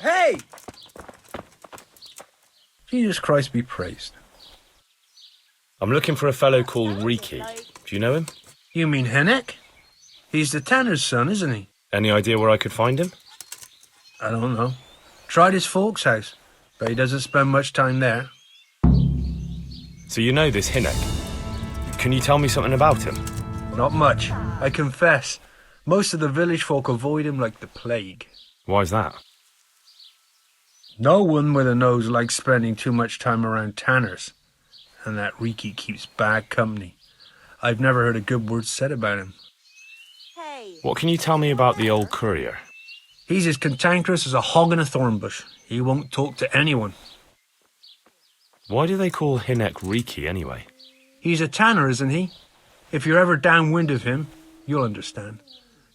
Hey! Jesus Christ be praised. I'm looking for a fellow called Riki. Do you know him? You mean Hennick? He's the tanner's son, isn't he? Any idea where I could find him? I don't know. Tried his folks' house, but he doesn't spend much time there. So you know this Hinek. Can you tell me something about him? Not much, I confess. Most of the village folk avoid him like the plague. Why's that? No one with a nose likes spending too much time around tanners. And that Riki keeps bad company. I've never heard a good word said about him. What can you tell me about the old courier? He's as cantankerous as a hog in a thorn bush. He won't talk to anyone. Why do they call Hinek Riki anyway? He's a tanner, isn't he? If you're ever downwind of him, you'll understand.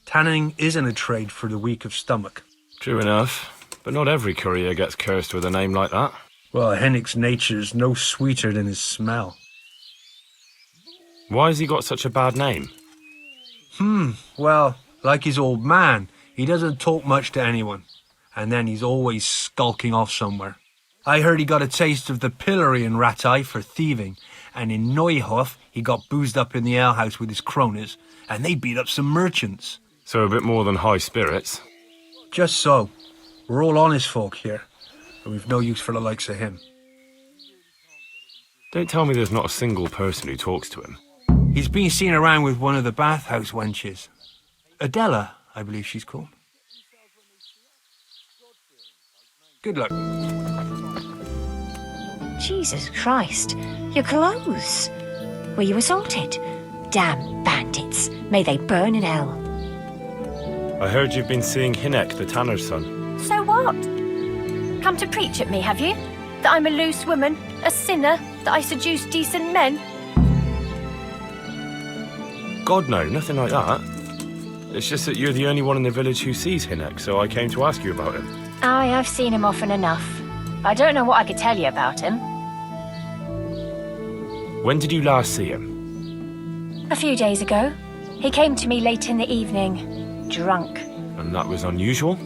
Tanning isn't a trade for the weak of stomach. True enough, but not every courier gets cursed with a name like that. Well, Hennick's nature's no sweeter than his smell. Why has he got such a bad name? Well, like his old man, he doesn't talk much to anyone. And then he's always skulking off somewhere. I heard he got a taste of the pillory in Rattay for thieving, and in Neuhof he got boozed up in the alehouse with his cronies, and they beat up some merchants. So a bit more than high spirits. Just so. We're all honest folk here, and we've no use for the likes of him. Don't tell me there's not a single person who talks to him. He's been seen around with one of the bathhouse wenches. Adela, I believe she's called. Good luck. Jesus Christ, your clothes. Were you assaulted? Damn bandits. May they burn in hell. I heard you've been seeing Hinek, the tanner's son. So what? Come to preach at me, have you? That I'm a loose woman, a sinner, that I seduce decent men? God, no, nothing like that. It's just that you're the only one in the village who sees Hinek, so I came to ask you about him. Aye, I've seen him often enough. I don't know what I could tell you about him. When did you last see him? A few days ago. He came to me late in the evening, drunk. And that was unusual?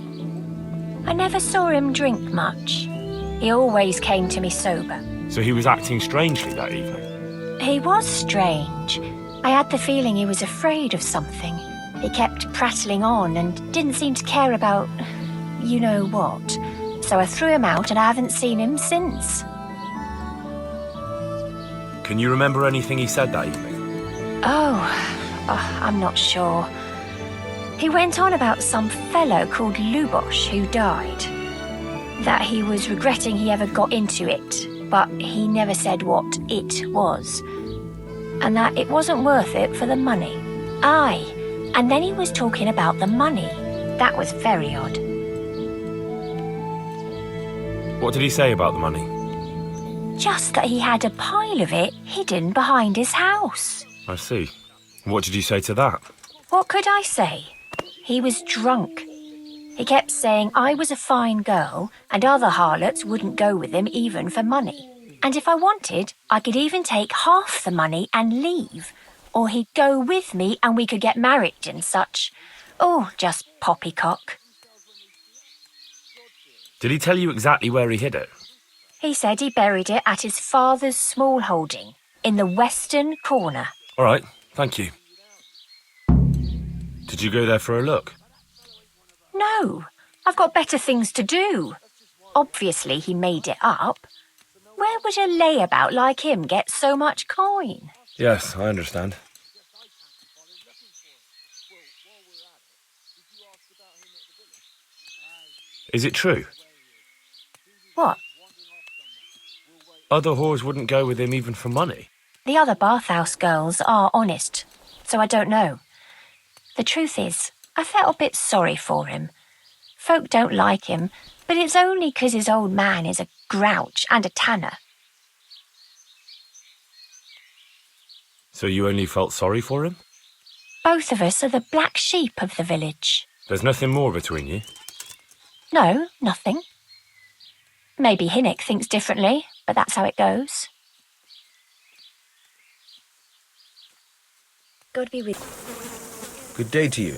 I never saw him drink much. He always came to me sober. So he was acting strangely that evening? He was strange. I had the feeling he was afraid of something. He kept prattling on and didn't seem to care about you know what. So I threw him out and I haven't seen him since. Can you remember anything he said that evening? I'm not sure. He went on about some fellow called Lubosh who died. That he was regretting he ever got into it, but he never said what it was. And that it wasn't worth it for the money. Aye, and then he was talking about the money. That was very odd. What did he say about the money? Just that he had a pile of it hidden behind his house. I see. What did you say to that? What could I say? He was drunk. He kept saying I was a fine girl and other harlots wouldn't go with him even for money. And if I wanted, I could even take half the money and leave. Or he'd go with me and we could get married and such. Oh, just poppycock. Did he tell you exactly where he hid it? He said he buried it at his father's small holding, in the western corner. All right, thank you. Did you go there for a look? No, I've got better things to do. Obviously he made it up. Where would a layabout like him get so much coin? Yes, I understand. Is it true? What? Other whores wouldn't go with him even for money? The other bathhouse girls are honest, so I don't know. The truth is, I felt a bit sorry for him. Folk don't like him, but it's only 'cause his old man is a grouch and a tanner. So you only felt sorry for him? Both of us are the black sheep of the village. There's nothing more between you? No, nothing. Maybe Hinek thinks differently, but that's how it goes. God be with you. Good day to you.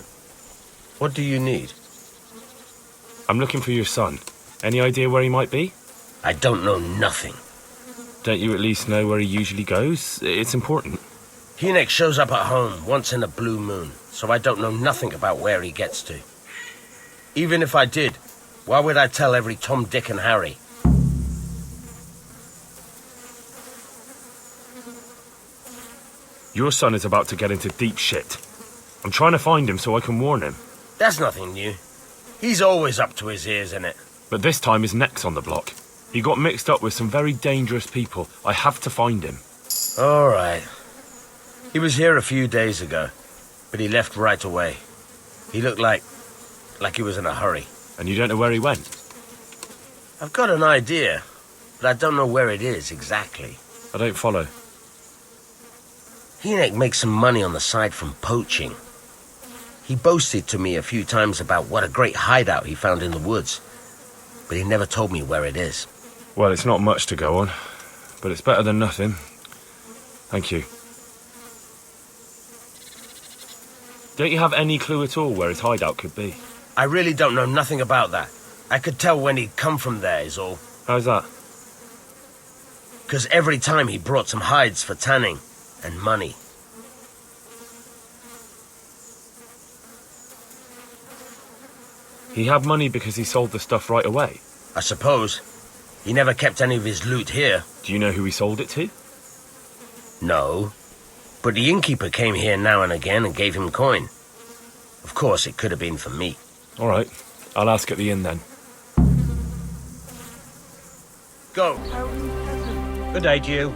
What do you need? I'm looking for your son. Any idea where he might be? I don't know nothing. Don't you at least know where he usually goes? It's important. Hinek shows up at home once in a blue moon, so I don't know nothing about where he gets to. Even if I did, why would I tell every Tom, Dick and Harry? Your son is about to get into deep shit. I'm trying to find him so I can warn him. That's nothing new. He's always up to his ears in it. But this time his neck's on the block. He got mixed up with some very dangerous people. I have to find him. All right. He was here a few days ago, but he left right away. He looked like he was in a hurry. And you don't know where he went? I've got an idea, but I don't know where it is exactly. I don't follow. Hinek makes some money on the side from poaching. He boasted to me a few times about what a great hideout he found in the woods, but he never told me where it is. Well, it's not much to go on, but it's better than nothing. Thank you. Don't you have any clue at all where his hideout could be? I really don't know nothing about that. I could tell when he'd come from there is all. How's that? 'Cause every time he brought some hides for tanning and money. He had money because he sold the stuff right away. I suppose. He never kept any of his loot here. Do you know who he sold it to? No. But the innkeeper came here now and again and gave him coin. Of course, it could have been for me. All right. I'll ask at the inn then. Go. Good day to you.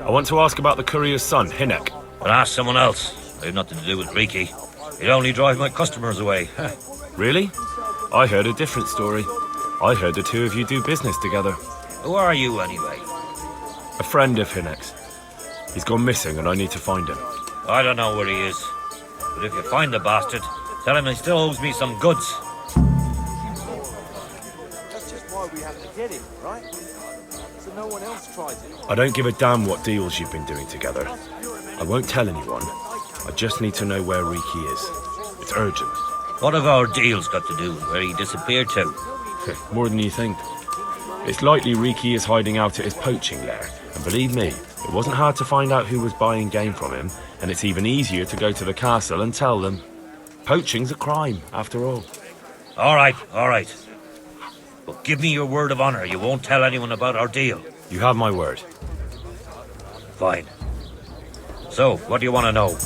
I want to ask about the courier's son, Hinek. I'll ask someone else. I have nothing to do with Riki. He'd only drive my customers away. Really? I heard a different story. I heard the two of you do business together. Who are you, anyway? A friend of Hinek's. He's gone missing and I need to find him. I don't know where he is. But if you find the bastard, tell him he still owes me some goods. That's just why we have to get him, right? So no one else tries it. I don't give a damn what deals you've been doing together. I won't tell anyone. I just need to know where Riki is. It's urgent. What have our deals got to do with where he disappeared to? More than you think. It's likely Riki is hiding out at his poaching lair. And believe me, it wasn't hard to find out who was buying game from him, and it's even easier to go to the castle and tell them. Poaching's a crime, after all. All right. But give me your word of honor you won't tell anyone about our deal. You have my word. Fine. So, what do you want to know?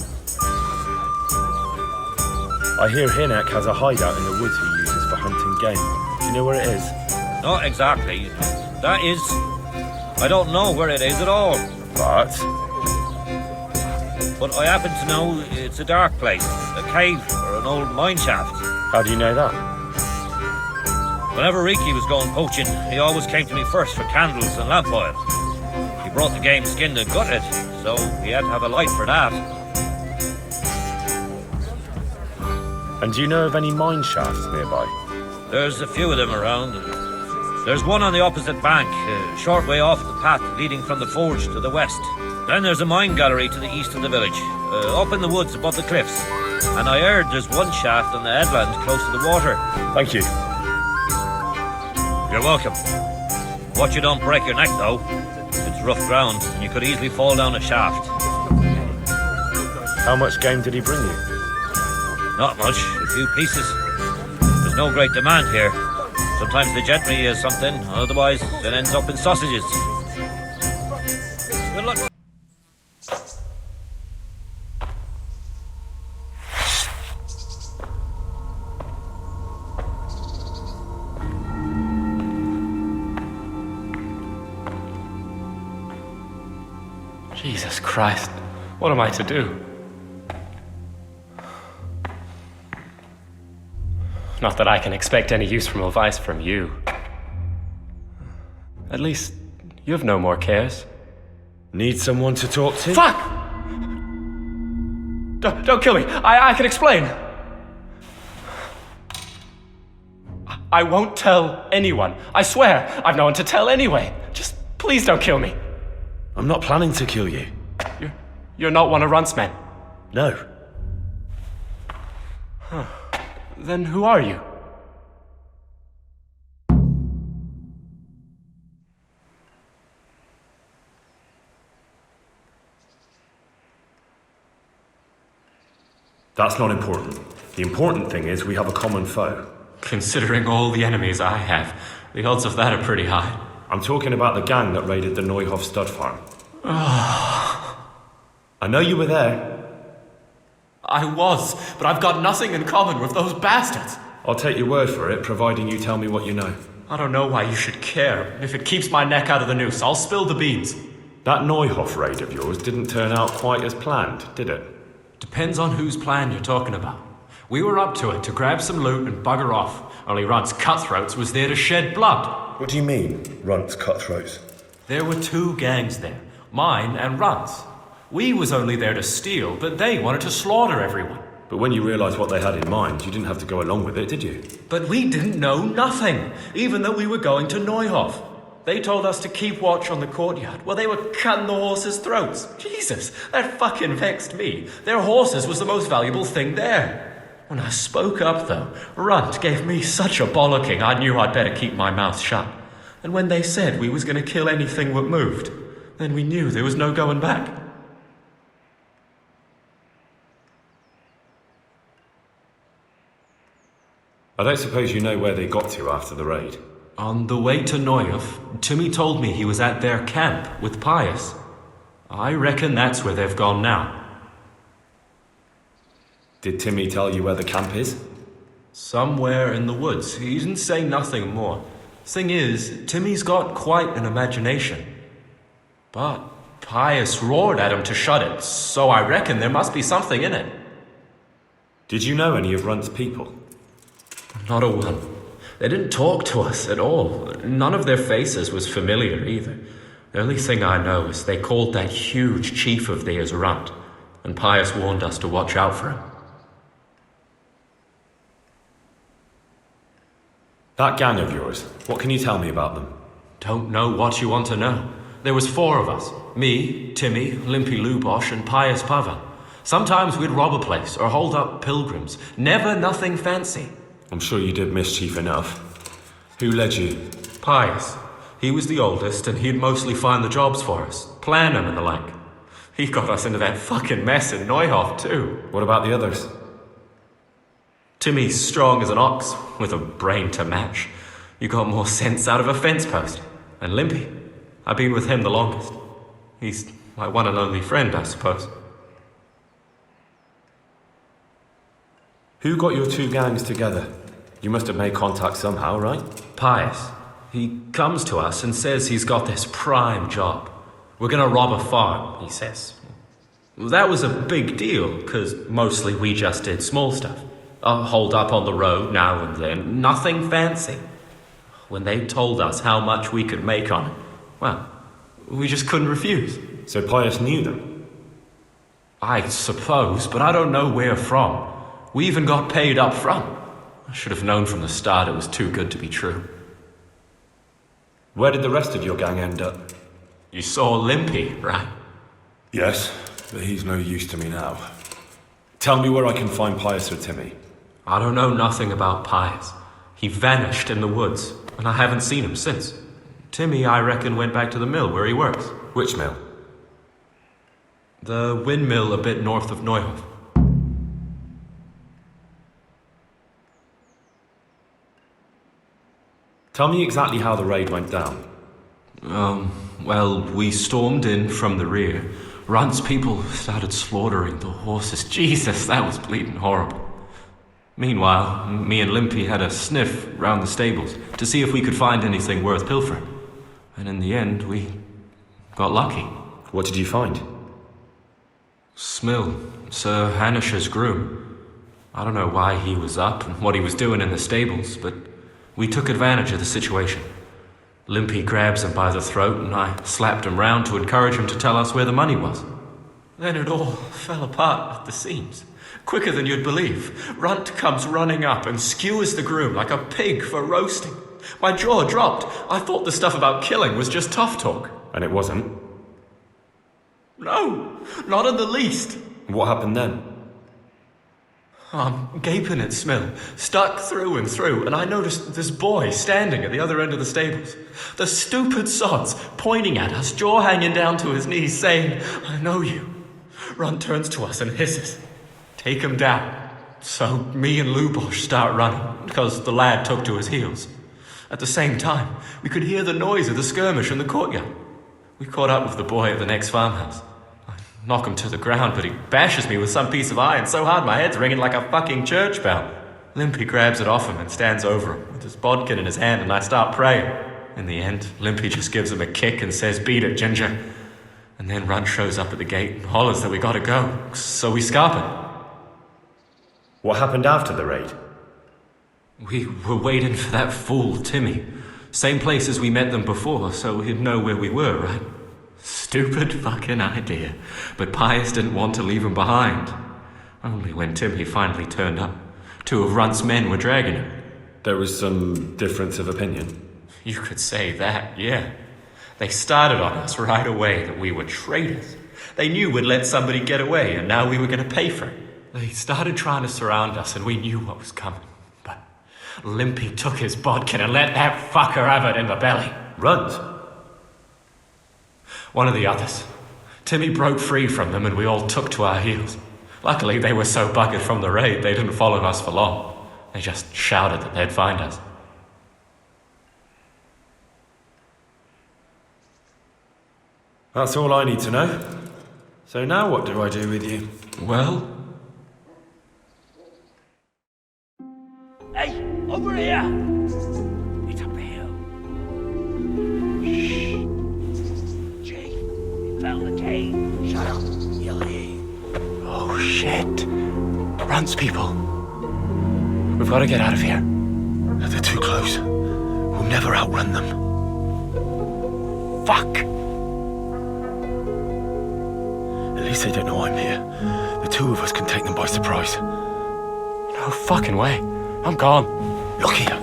I hear Hinek has a hideout in the woods he uses for hunting game. Do you know where it is? Not exactly. That is... I don't know where it is at all. But But I happen to know it's a dark place, a cave or an old mine shaft. how do you know that? Whenever Riki was going poaching, he always came to me first for candles and lamp oil. He brought the game skinned and gutted, so he had to have a light for that. And do you know of any mine shafts nearby? There's a few of them around. There's one on the opposite bank, a short way off the path leading from the forge to the west. Then there's a mine gallery to the east of the village, up in the woods above the cliffs. And I heard there's one shaft on the headland close to the water. Thank you. You're welcome. Watch you don't break your neck, though. It's rough ground, and you could easily fall down a shaft. How much game did he bring you? Not much, a few pieces. There's no great demand here. Sometimes the gentry is something, otherwise it ends up in sausages. Good luck. Jesus Christ, what am I to do? Not that I can expect any useful advice from you. At least, you've no more cares. Need someone to talk to? Fuck! Don't kill me. I can explain. I won't tell anyone. I swear. I've no one to tell anyway. Just please don't kill me. I'm not planning to kill you. You're not one of Runt's men. No. Then who are you? That's not important. The important thing is we have a common foe. Considering all the enemies I have, the odds of that are pretty high. I'm talking about the gang that raided the Neuhoff stud farm. I know you were there. I was, but I've got nothing in common with those bastards. I'll take your word for it, providing you tell me what you know. I don't know why you should care. If it keeps my neck out of the noose, I'll spill the beans. That Neuhoff raid of yours didn't turn out quite as planned, did it? Depends on whose plan you're talking about. We were up to it to grab some loot and bugger off. Only Runt's cutthroats was there to shed blood. What do you mean, Runt's cutthroats? There were two gangs there, mine and Runt's. We was only there to steal, but they wanted to slaughter everyone. But when you realised what they had in mind, you didn't have to go along with it, did you? But we didn't know nothing, even though we were going to Neuhoff. They told us to keep watch on the courtyard while they were cutting the horses' throats. Jesus, that fucking vexed me. Their horses was the most valuable thing there. When I spoke up, though, Runt gave me such a bollocking I knew I'd better keep my mouth shut. And when they said we was going to kill anything that moved, then we knew there was no going back. I don't suppose you know where they got to after the raid? On the way to Neuhoff, Timmy told me he was at their camp with Pius. I reckon that's where they've gone now. Did Timmy tell you where the camp is? Somewhere in the woods. He didn't say nothing more. Thing is, Timmy's got quite an imagination. But Pius roared at him to shut it, so I reckon there must be something in it. Did you know any of Runt's people? Not a one. They didn't talk to us at all. None of their faces was familiar either. The only thing I know is they called that huge chief of theirs Runt, and Pius warned us to watch out for him. That gang of yours, what can you tell me about them? Don't know what you want to know. There was 4 of us. Me, Timmy, Limpy Lubosh, and Pius Pavan. Sometimes we'd rob a place or hold up pilgrims. Never nothing fancy. I'm sure you did mischief enough. Who led you? Pius. He was the oldest, and he'd mostly find the jobs for us, plan them and the like. He got us into that fucking mess in Neuhoff, too. What about the others? Timmy's strong as an ox, with a brain to match. You got more sense out of a fence post. And Limpy, I've been with him the longest. He's my one and only friend, I suppose. Who got your 2 gangs together? You must have made contact somehow, right? Pius. He comes to us and says he's got this prime job. We're gonna rob a farm, he says. That was a big deal, because mostly we just did small stuff. Hold up on the road now and then, nothing fancy. When they told us how much we could make on it, well, we just couldn't refuse. So Pius knew them? I suppose, but I don't know where from. We even got paid up front. I should have known from the start it was too good to be true. Where did the rest of your gang end up? You saw Limpy, right? Yes, but he's no use to me now. Tell me where I can find Pius or Timmy. I don't know nothing about Pius. He vanished in the woods, and I haven't seen him since. Timmy, I reckon, went back to the mill where he works. Which mill? The windmill a bit north of Neuhoff. Tell me exactly how the raid went down. Well, we stormed in from the rear. Runt's people started slaughtering the horses. Jesus, that was bleeding horrible. Meanwhile, me and Limpy had a sniff round the stables to see if we could find anything worth pilfering. And in the end, we got lucky. What did you find? Smill, Sir Hanish's groom. I don't know why he was up and what he was doing in the stables, but we took advantage of the situation. Limpy grabs him by the throat, and I slapped him round to encourage him to tell us where the money was. Then it all fell apart at the seams. Quicker than you'd believe. Runt comes running up and skewers the groom like a pig for roasting. My jaw dropped. I thought the stuff about killing was just tough talk. And it wasn't? No, not in the least. What happened then? I'm gaping at Smill, stuck through and through, and I noticed this boy standing at the other end of the stables. The stupid sod's pointing at us, jaw hanging down to his knees, saying, "I know you." Runt turns to us and hisses, take him down. So me and Lubosh start running, because the lad took to his heels. At the same time, we could hear the noise of the skirmish in the courtyard. We caught up with the boy at the next farmhouse. I knock him to the ground, but he bashes me with some piece of iron so hard my head's ringing like a fucking church bell. Limpy grabs it off him and stands over him with his bodkin in his hand, and I start praying. In the end, Limpy just gives him a kick and says, "Beat it, Ginger." And then Runt shows up at the gate and hollers that we gotta go, so we scarp it. What happened after the raid? We were waiting for that fool, Timmy. Same place as we met them before, so he'd know where we were, right? Stupid fucking idea. But Pius didn't want to leave him behind. Only when Timmy finally turned up, 2 of Runt's men were dragging him. There was some difference of opinion. You could say that, yeah. They started on us right away that we were traitors. They knew we'd let somebody get away, and now we were going to pay for it. They started trying to surround us, and we knew what was coming. But Limpy took his bodkin and let that fucker have it in the belly. Runt? One of the others. Timmy broke free from them, and we all took to our heels. Luckily, they were so buggered from the raid, they didn't follow us for long. They just shouted that they'd find us. That's all I need to know. So now what do I do with you? Well, Hey, over here! It's up the hill. Shh. Chief, we found the cave. Shut up, you'll hear. Oh shit. Runt's people. We've got to get out of here. They're too close. We'll never outrun them. Fuck! At least they don't know I'm here. The 2 of us can take them by surprise. No fucking way. I'm gone. Look here.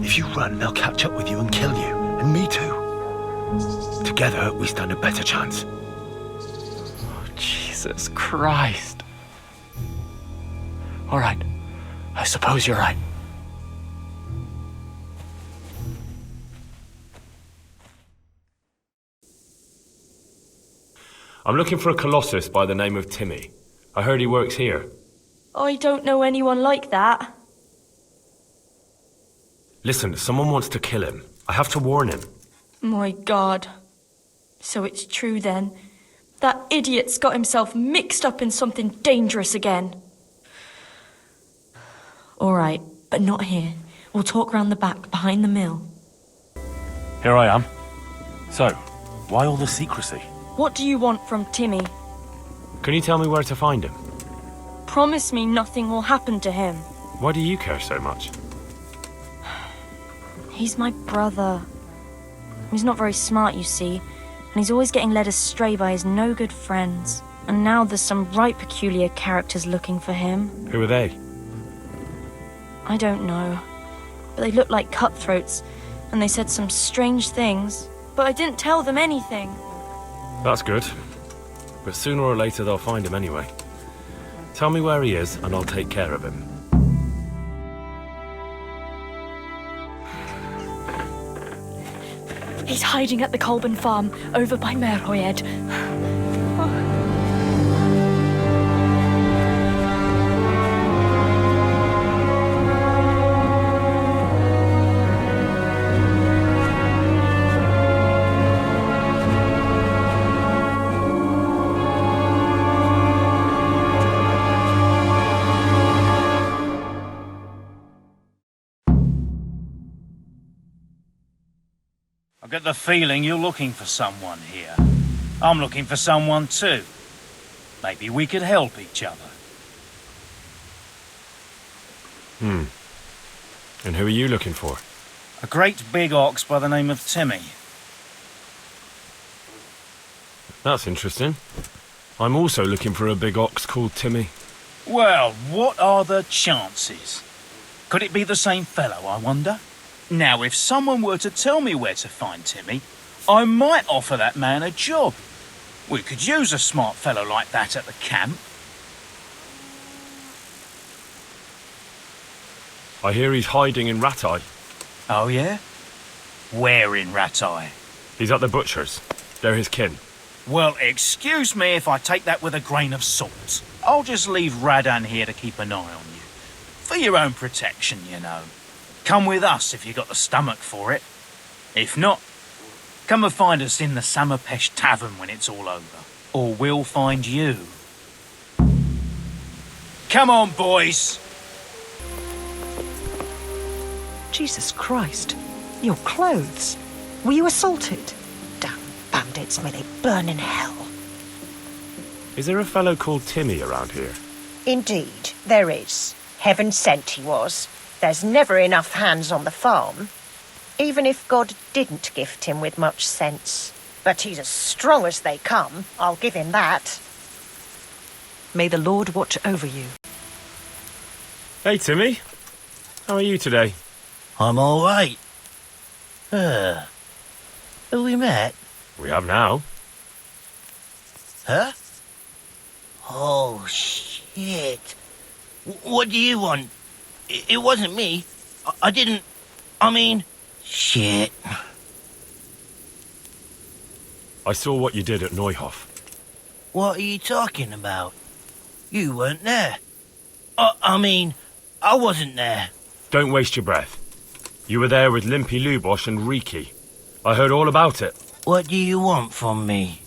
If you run, they'll catch up with you and kill you. And me too. Together, we stand a better chance. Oh, Jesus Christ. All right. I suppose you're right. I'm looking for a colossus by the name of Timmy. I heard he works here. I don't know anyone like that. Listen, someone wants to kill him. I have to warn him. My God. So it's true then. That idiot's got himself mixed up in something dangerous again. All right, but not here. We'll talk round the back, behind the mill. Here I am. So, why all the secrecy? What do you want from Timmy? Can you tell me where to find him? Promise me nothing will happen to him. Why do you care so much? He's my brother. He's not very smart, you see, and he's always getting led astray by his no-good friends. And now there's some right peculiar characters looking for him. Who are they? I don't know, but they looked like cutthroats, and they said some strange things, but I didn't tell them anything. That's good. But sooner or later they'll find him anyway. Tell me where he is, and I'll take care of him. He's hiding at the Colburn farm, over by Merhoyed. I get the feeling you're looking for someone here. I'm looking for someone too. Maybe we could help each other. And who are you looking for? A great big ox by the name of Timmy. That's interesting. I'm also looking for a big ox called Timmy. Well, what are the chances? Could it be the same fellow, I wonder? Now, if someone were to tell me where to find Timmy, I might offer that man a job. We could use a smart fellow like that at the camp. I hear he's hiding in Ratai. Oh, yeah? Where in Ratai? He's at the butcher's. They're his kin. Well, excuse me if I take that with a grain of salt. I'll just leave Radan here to keep an eye on you. For your own protection, you know. Come with us if you got the stomach for it. If not, come and find us in the Samapesh Tavern when it's all over. Or we'll find you. Come on, boys! Jesus Christ. Your clothes. Were you assaulted? Damn bandits, may they burn in hell. Is there a fellow called Timmy around here? Indeed, there is. Heaven sent he was. There's never enough hands on the farm. Even if God didn't gift him with much sense. But he's as strong as they come, I'll give him that. May the Lord watch over you. Hey, Timmy. How are you today? I'm all right. Have we met? We have now. Huh? Oh, shit. What do you want? It wasn't me. I didn't... I mean... Shit. I saw what you did at Neuhof. What are you talking about? You weren't there. I mean, I wasn't there. Don't waste your breath. You were there with Limpy Lubosh and Riki. I heard all about it. What do you want from me?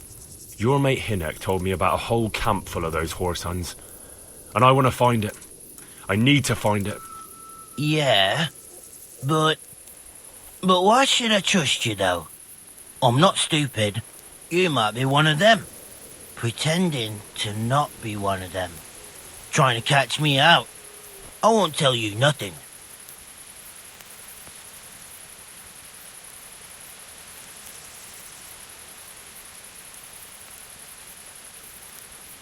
Your mate Hinek told me about a whole camp full of those horse huns. And I want to find it. I need to find it. Yeah, but why should I trust you, though? I'm not stupid. You might be one of them. Pretending to not be one of them. Trying to catch me out. I won't tell you nothing.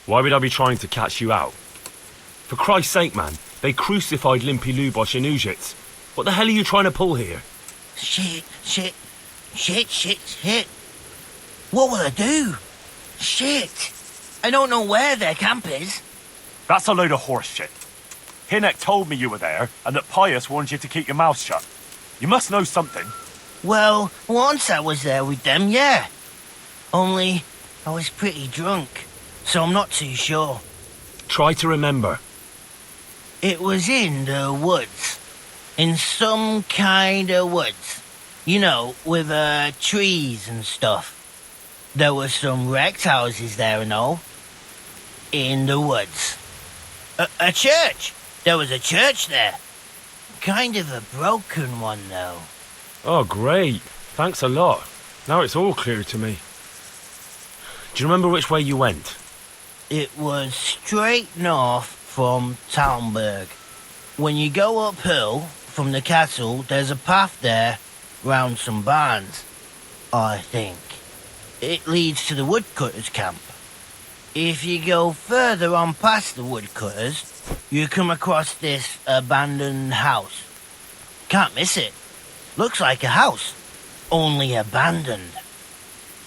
Why would I be trying to catch you out? For Christ's sake, man, they crucified Limpy Lubosh in Ujits. What the hell are you trying to pull here? Shit. What will I do? Shit. I don't know where their camp is. That's a load of horse shit. Hinek told me you were there and that Pius warned you to keep your mouth shut. You must know something. Well, once I was there with them, yeah. Only I was pretty drunk, so I'm not too sure. Try to remember. It was in the woods. In some kind of woods. You know, with trees and stuff. There were some wrecked houses there and all. In the woods. A church! There was a church there. Kind of a broken one, though. Oh, great. Thanks a lot. Now it's all clear to me. Do you remember which way you went? It was straight north from Talmberg. When you go uphill from the castle, there's a path there round some barns, I think. It leads to the woodcutters' camp. If you go further on past the woodcutters, you come across this abandoned house. Can't miss it. Looks like a house, only abandoned.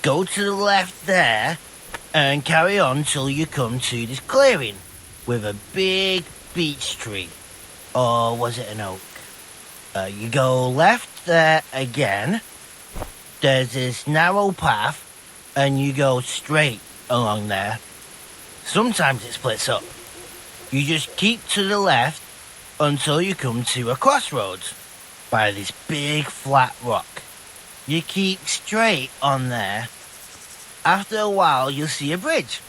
Go to the left there and carry on till you come to this clearing with a big beech tree. Or was it an oak? You go left there again. There's this narrow path and you go straight along there. Sometimes it splits up. You just keep to the left until you come to a crossroads by this big flat rock. You keep straight on there. After a while, you'll see a bridge.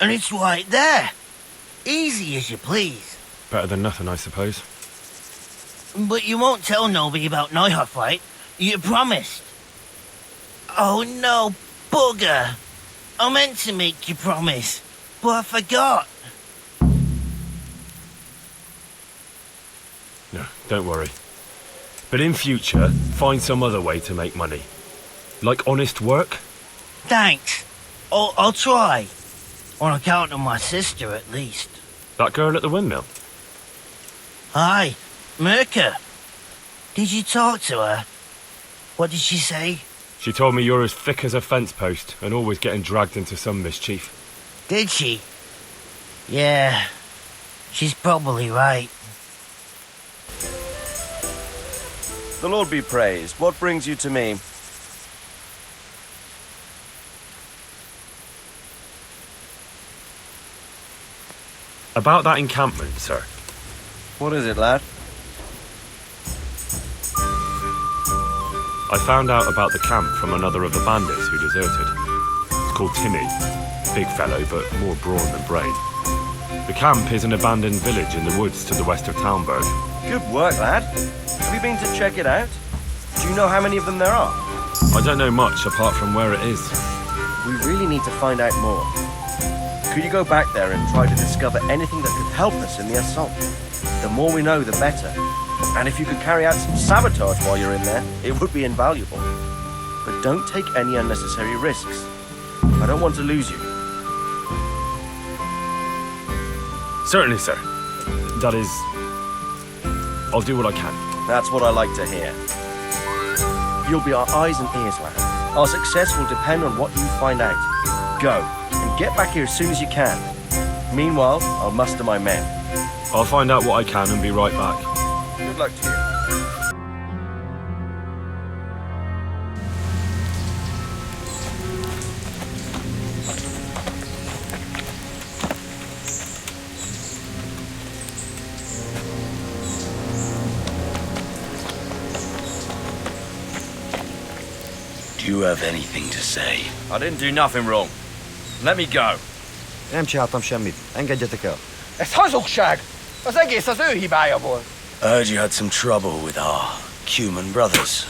And it's right there. Easy as you please. Better than nothing, I suppose. But you won't tell nobody about Neuhof, right? You promised. Oh no, bugger. I meant to make you promise, but I forgot. No, don't worry. But in future, find some other way to make money. Like honest work? Thanks. I'll try. On account of my sister, at least. That girl at the windmill? Hi, Merker. Did you talk to her? What did she say? She told me you're as thick as a fence post and always getting dragged into some mischief. Did she? Yeah, she's probably right. The Lord be praised. What brings you to me? About that encampment, sir. What is it, lad? I found out about the camp from another of the bandits who deserted. It's called Timmy. Big fellow, but more brawn than brain. The camp is an abandoned village in the woods to the west of Talmberg. Good work, lad. Have you been to check it out? Do you know how many of them there are? I don't know much apart from where it is. We really need to find out more. Could you go back there and try to discover anything that could help us in the assault? The more we know, the better. And if you could carry out some sabotage while you're in there, it would be invaluable. But don't take any unnecessary risks. I don't want to lose you. Certainly, sir. That is... I'll do what I can. That's what I like to hear. You'll be our eyes and ears, lad. Our success will depend on what you find out. Go, and get back here as soon as you can. Meanwhile, I'll muster my men. I'll find out what I can and be right back. Good luck to you. Do you have anything to say? I didn't do nothing wrong. Let me go. Nem csináltam semmit. Engedjetek el. Ez hazugság! Az egész az ő hibája volt. I heard you had some trouble with our human brothers.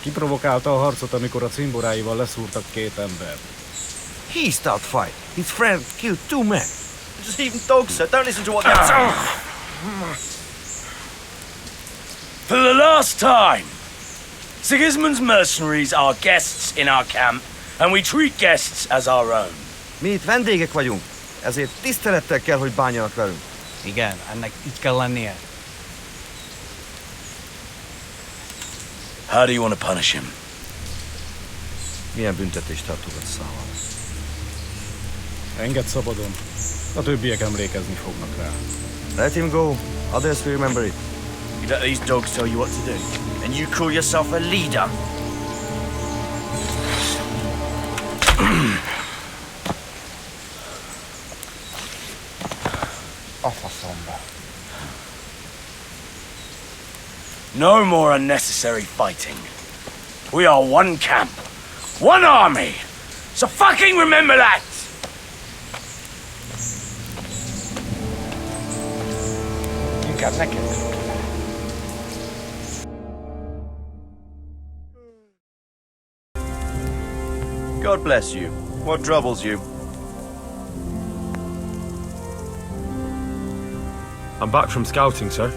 Kiprovokálta a harcot, amikor a cimboráival leszúrtak két embert. He started fight. His friend killed 2 men. Just even dogs, sir. Don't listen to what they're saying. For the last time, Sigismund's mercenaries are guests in our camp, and we treat guests as our own. Mi itt vendégek vagyunk, ezért tisztelettel kell, hogy bánjanak velünk. Igen, ennek így kell lennie. How do you want to punish him? Milyen büntetést tartogat számomra? Engedd szabadon. A többiek emlékezni fognak rá. Let him go. Others will remember it. You let these dogs tell you what to do, and you call yourself a leader. A faszomba. No more unnecessary fighting. We are one camp, one army. So fucking remember that! Inkább neked. God bless you. What troubles you? I'm back from scouting, sir.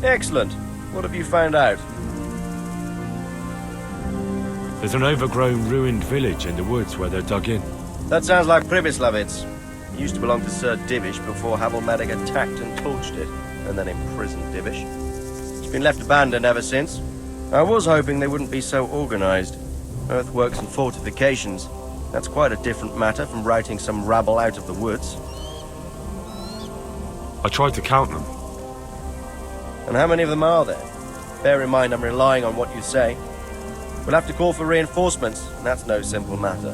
Excellent. What have you found out? There's an overgrown, ruined village in the woods where they're dug in. That sounds like Pribyslavitz. It used to belong to Sir Divish before Havelmatic attacked and torched it, and then imprisoned Divish. It's been left abandoned ever since. I was hoping they wouldn't be so organized. Earthworks and fortifications. That's quite a different matter from routing some rabble out of the woods. I tried to count them. And how many of them are there? Bear in mind I'm relying on what you say. We'll have to call for reinforcements, and that's no simple matter.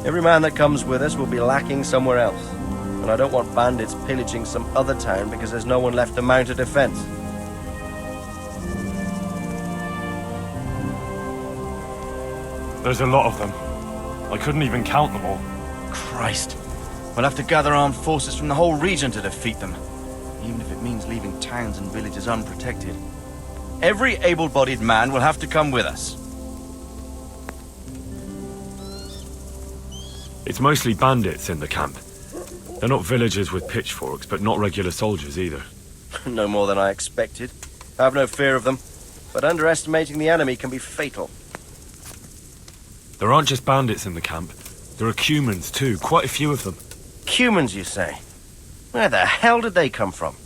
Every man that comes with us will be lacking somewhere else. And I don't want bandits pillaging some other town because there's no one left to mount a defense. There's a lot of them. I couldn't even count them all. Christ. We'll have to gather armed forces from the whole region to defeat them. Even if it means leaving towns and villages unprotected. Every able-bodied man will have to come with us. It's mostly bandits in the camp. They're not villagers with pitchforks, but not regular soldiers either. No more than I expected. I have no fear of them. But underestimating the enemy can be fatal. There aren't just bandits in the camp. There are Cumans too, quite a few of them. Cumans, you say? Where the hell did they come from?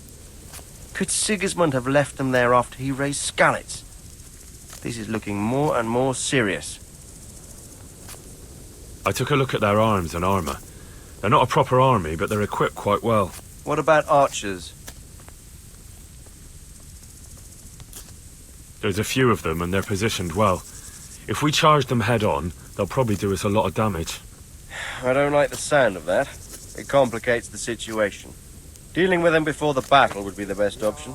Could Sigismund have left them there after he raised Skalitz? This is looking more and more serious. I took a look at their arms and armour. They're not a proper army, but they're equipped quite well. What about archers? There's a few of them, and they're positioned well. If we charge them head-on, they'll probably do us a lot of damage. I don't like the sound of that. It complicates the situation. Dealing with them before the battle would be the best option.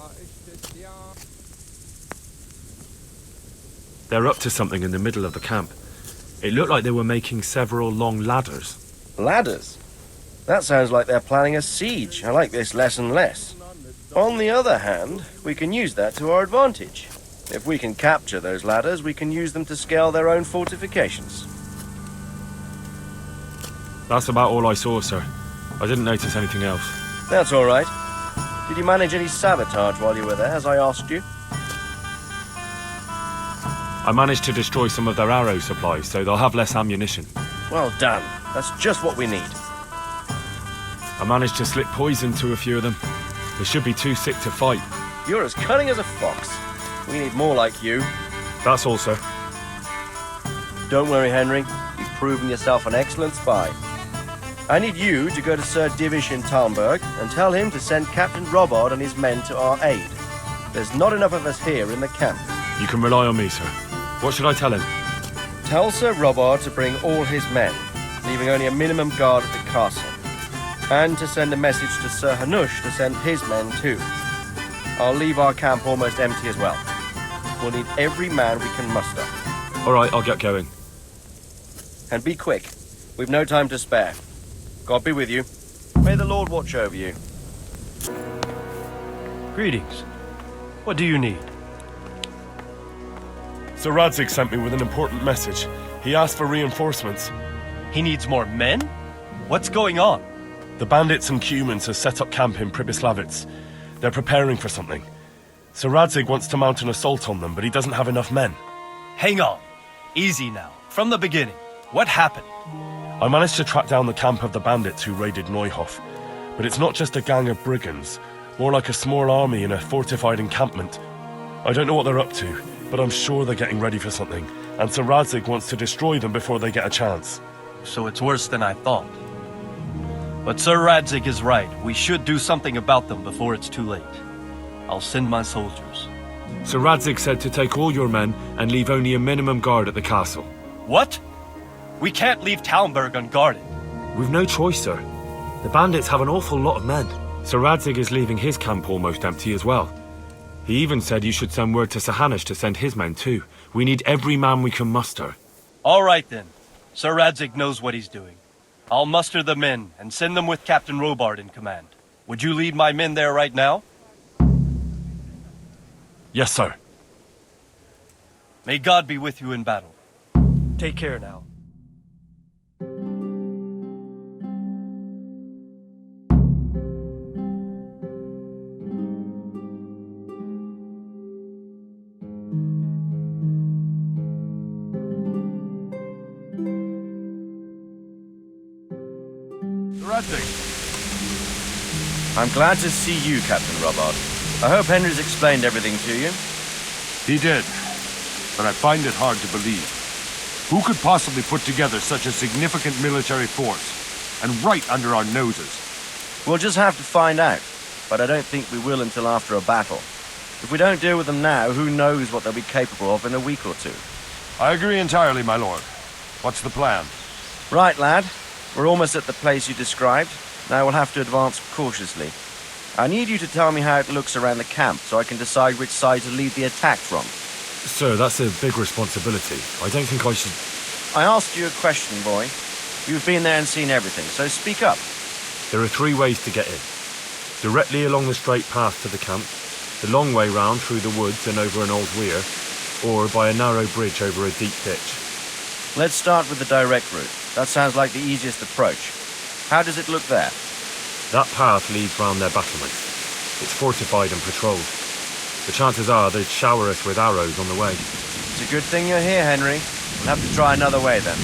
They're up to something in the middle of the camp. It looked like they were making several long ladders. Ladders? That sounds like they're planning a siege. I like this less and less. On the other hand, we can use that to our advantage. If we can capture those ladders, we can use them to scale their own fortifications. That's about all I saw, sir. I didn't notice anything else. That's all right. Did you manage any sabotage while you were there, as I asked you? I managed to destroy some of their arrow supplies, so they'll have less ammunition. Well done. That's just what we need. I managed to slip poison to a few of them. They should be too sick to fight. You're as cunning as a fox. We need more like you. That's all, sir. Don't worry, Henry. You've proven yourself an excellent spy. I need you to go to Sir Divish in Talmberg and tell him to send Captain Robard and his men to our aid. There's not enough of us here in the camp. You can rely on me, sir. What should I tell him? Tell Sir Robard to bring all his men, leaving only a minimum guard at the castle. And to send a message to Sir Hanush to send his men too. I'll leave our camp almost empty as well. We'll need every man we can muster. All right, I'll get going. And be quick. We've no time to spare. God be with you. May the Lord watch over you. Greetings. What do you need? Sir Radzig sent me with an important message. He asked for reinforcements. He needs more men? What's going on? The bandits and Cumans have set up camp in Pribyslavitz. They're preparing for something. Sir Radzig wants to mount an assault on them, but he doesn't have enough men. Hang on. Easy now. From the beginning. What happened? I managed to track down the camp of the bandits who raided Neuhof. But it's not just a gang of brigands, more like a small army in a fortified encampment. I don't know what they're up to, but I'm sure they're getting ready for something, and Sir Radzig wants to destroy them before they get a chance. So it's worse than I thought. But Sir Radzig is right. We should do something about them before it's too late. I'll send my soldiers. Sir Radzig said to take all your men and leave only a minimum guard at the castle. What? We can't leave Talmberg unguarded. We've no choice, sir. The bandits have an awful lot of men. Sir Radzig is leaving his camp almost empty as well. He even said you should send word to Sir Hanush to send his men too. We need every man we can muster. All right then. Sir Radzig knows what he's doing. I'll muster the men and send them with Captain Robard in command. Would you lead my men there right now? Yes, sir. May God be with you in battle. Take care now. I'm glad to see you, Captain Robard. I hope Henry's explained everything to you. He did, but I find it hard to believe. Who could possibly put together such a significant military force, and right under our noses? We'll just have to find out, but I don't think we will until after a battle. If we don't deal with them now, who knows what they'll be capable of in a week or two. I agree entirely, my lord. What's the plan? Right, lad. We're almost at the place you described. Now we'll have to advance cautiously. I need you to tell me how it looks around the camp so I can decide which side to lead the attack from. Sir, that's a big responsibility. I don't think I should... I asked you a question, boy. You've been there and seen everything, so speak up. There are 3 ways to get in. Directly along the straight path to the camp, the long way round through the woods and over an old weir, or by a narrow bridge over a deep ditch. Let's start with the direct route. That sounds like the easiest approach. How does it look there? That path leads round their battlements. It's fortified and patrolled. The chances are they'd shower us with arrows on the way. It's a good thing you're here, Henry. We'll have to try another way then.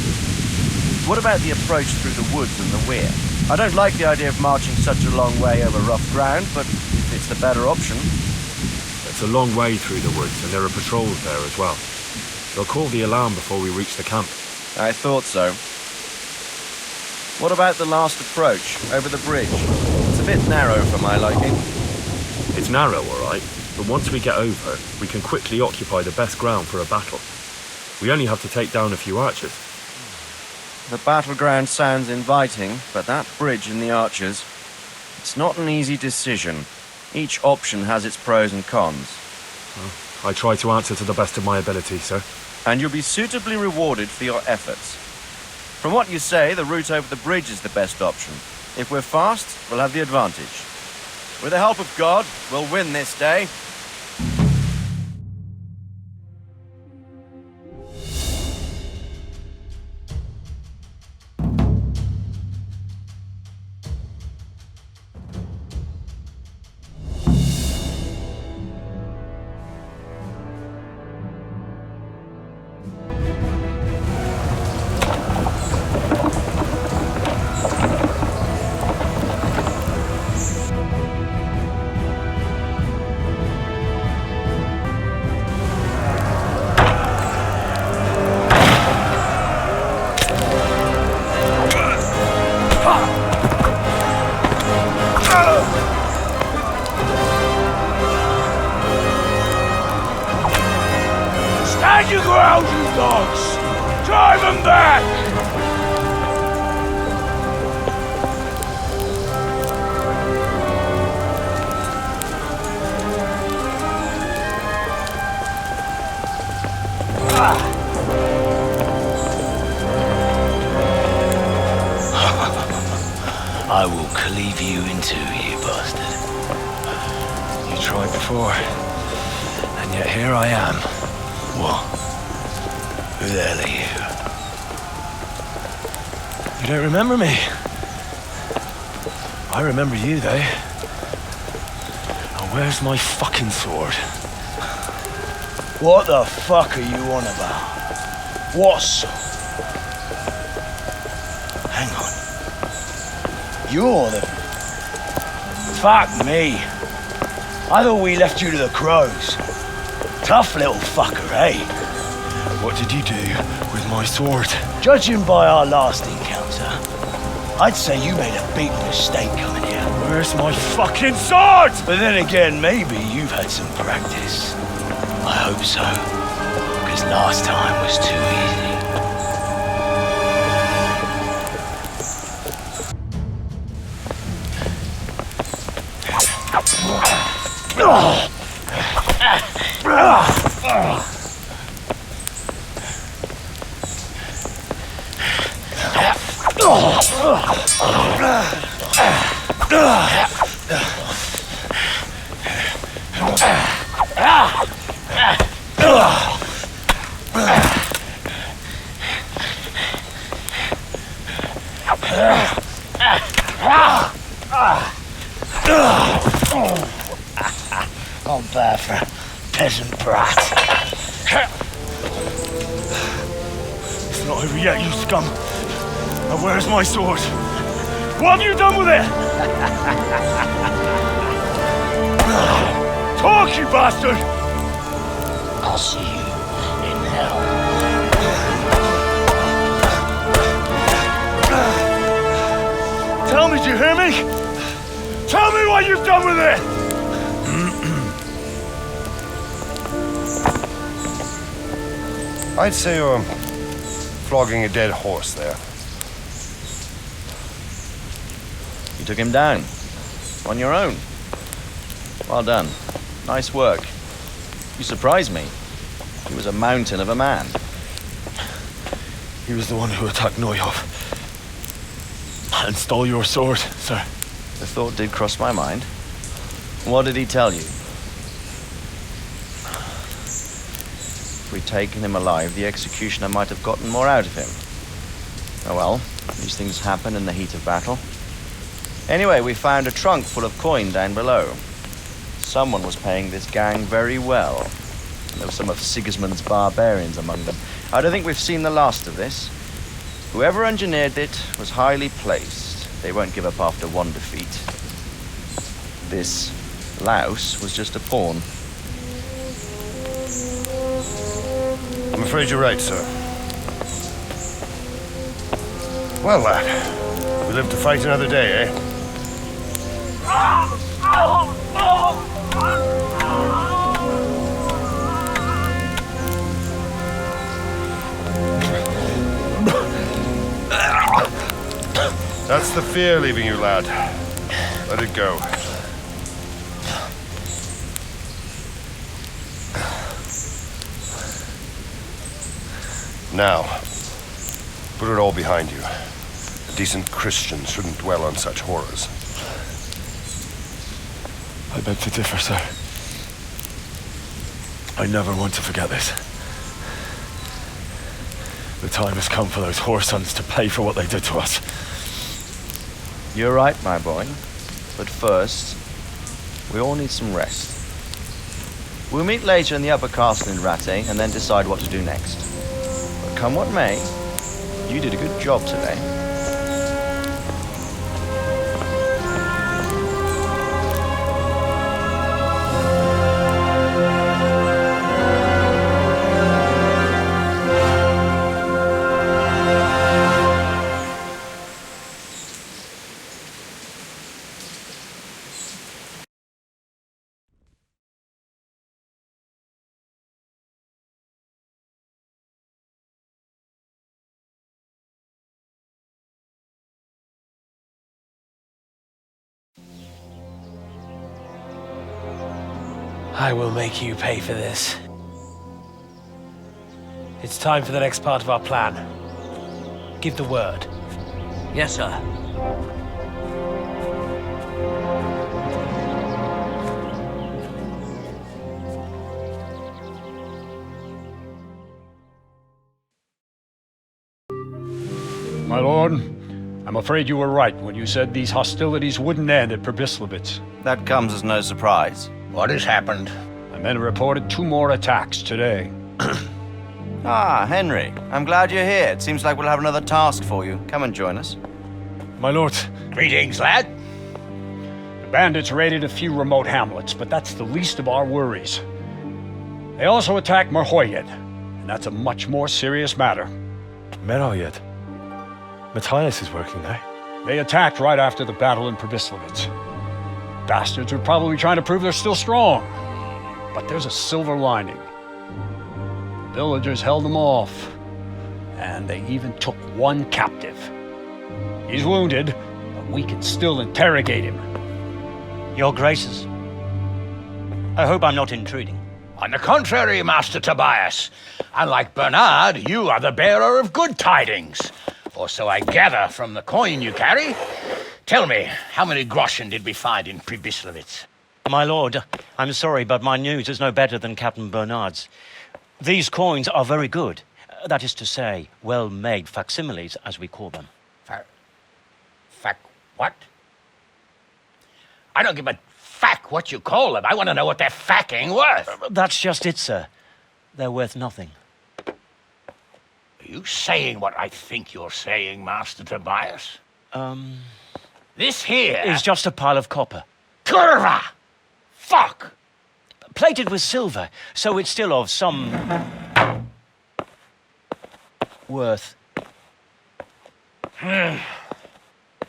What about the approach through the woods and the weir? I don't like the idea of marching such a long way over rough ground, but if it's the better option... It's a long way through the woods, and there are patrols there as well. They'll call the alarm before we reach the camp. I thought so. What about the last approach, over the bridge? It's a bit narrow for my liking. It's narrow, all right, but once we get over, we can quickly occupy the best ground for a battle. We only have to take down a few archers. the battleground sounds inviting, but that bridge and the archers, it's not an easy decision. Each option has its pros and cons. Well, I try to answer to the best of my ability, sir. And you'll be suitably rewarded for your efforts. From what you say, the route over the bridge is the best option. If we're fast, we'll have the advantage. With the help of God, we'll win this day. Stand your ground, you dogs! Drive them back! I will cleave you in two, you bastard. You tried before, and yet here I am. What? Who the hell are you? You don't remember me? I remember you, though. Now where's my fucking sword? What the fuck are you on about? What sword? Hang on. You're the... Fuck me. I thought we left you to the crows. Tough little fucker, eh? What did you do with my sword? Judging by our last encounter, I'd say you made a big mistake coming here. Where's my fucking sword? But then again, maybe you've had some practice. I hope so. Because last time was too easy. I'm bad for a peasant brat. It's not over yet, you scum. Now where's my sword? What have you done with it? Talk, you bastard! I'll see you in hell. Tell me, do you hear me? Tell me what you've done with it! I'd say you're flogging a dead horse there. You took him down. On your own. Well done. Nice work. You surprised me. He was a mountain of a man. He was the one who attacked Neuhoff. And stole your sword, sir. The thought did cross my mind. What did he tell you? If we'd taken him alive, the executioner might have gotten more out of him. Oh well, these things happen in the heat of battle. Anyway, we found a trunk full of coin down below. Someone was paying this gang very well. There were some of Sigismund's barbarians among them. I don't think we've seen the last of this. Whoever engineered it was highly placed. They won't give up after one defeat. This louse was just a pawn. I'm afraid you're right, sir. Well, lad, we live to fight another day, eh? That's the fear leaving you, lad. Let it go. Now, put it all behind you. A decent Christian shouldn't dwell on such horrors. I beg to differ, sir. I never want to forget this. The time has come for those whoresons to pay for what they did to us. You're right, my boy. But first, we all need some rest. We'll meet later in the upper castle in Rattay and then decide what to do next. But come what may, you did a good job today. I will make you pay for this. It's time for the next part of our plan. Give the word. Yes, sir. My lord, I'm afraid you were right when you said these hostilities wouldn't end at Przemyslowice. That comes as no surprise. What has happened? My men reported 2 more attacks today. Ah, Henry. I'm glad you're here. It seems like we'll have another task for you. Come and join us. My lord. Greetings, lad. The bandits raided a few remote hamlets, but that's the least of our worries. They also attacked Merhoyed, and that's a much more serious matter. Merhoyed? Matthias is working there. They attacked right after the battle in Przemyslowice. Bastards were probably trying to prove they're still strong. But there's a silver lining. The villagers held them off, and they even took 1 captive. He's wounded, but we can still interrogate him. Your Graces, I hope I'm not intruding. On the contrary, Master Tobias. Unlike Bernard, you are the bearer of good tidings. Or so I gather from the coin you carry. Tell me, how many groschen did we find in Przemyslowice? My lord, I'm sorry, but my news is no better than Captain Bernard's. These coins are very good. That is to say, well-made facsimiles, as we call them. What? I don't give a fuck what you call them. I want to know what they're fucking worth. That's just it, sir. They're worth nothing. Are you saying what I think you're saying, Master Tobias? This here is just a pile of copper. Kurva! Fuck! Plated with silver, so it's still of some worth.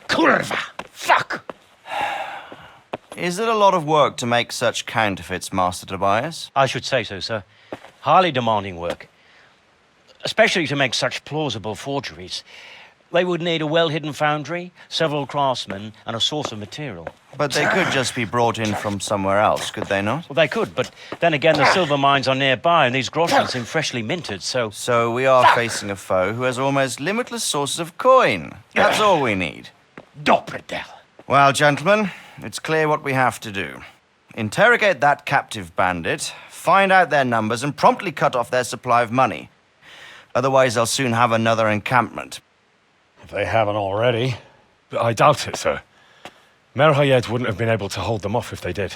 Kurva! Fuck! Is it a lot of work to make such counterfeits, Master Tobias? I should say so, sir. Highly demanding work. Especially to make such plausible forgeries. They would need a well-hidden foundry, several craftsmen, and a source of material. But they could just be brought in from somewhere else, could they not? Well, they could, but then again, the silver mines are nearby, and these groschen seem freshly minted, so... So we are facing a foe who has almost limitless sources of coin. That's all we need. Dopredel. Well, gentlemen, it's clear what we have to do. Interrogate that captive bandit, find out their numbers, and promptly cut off their supply of money. Otherwise, they'll soon have another encampment. If they haven't already. I doubt it, sir. Merhoyed wouldn't have been able to hold them off if they did.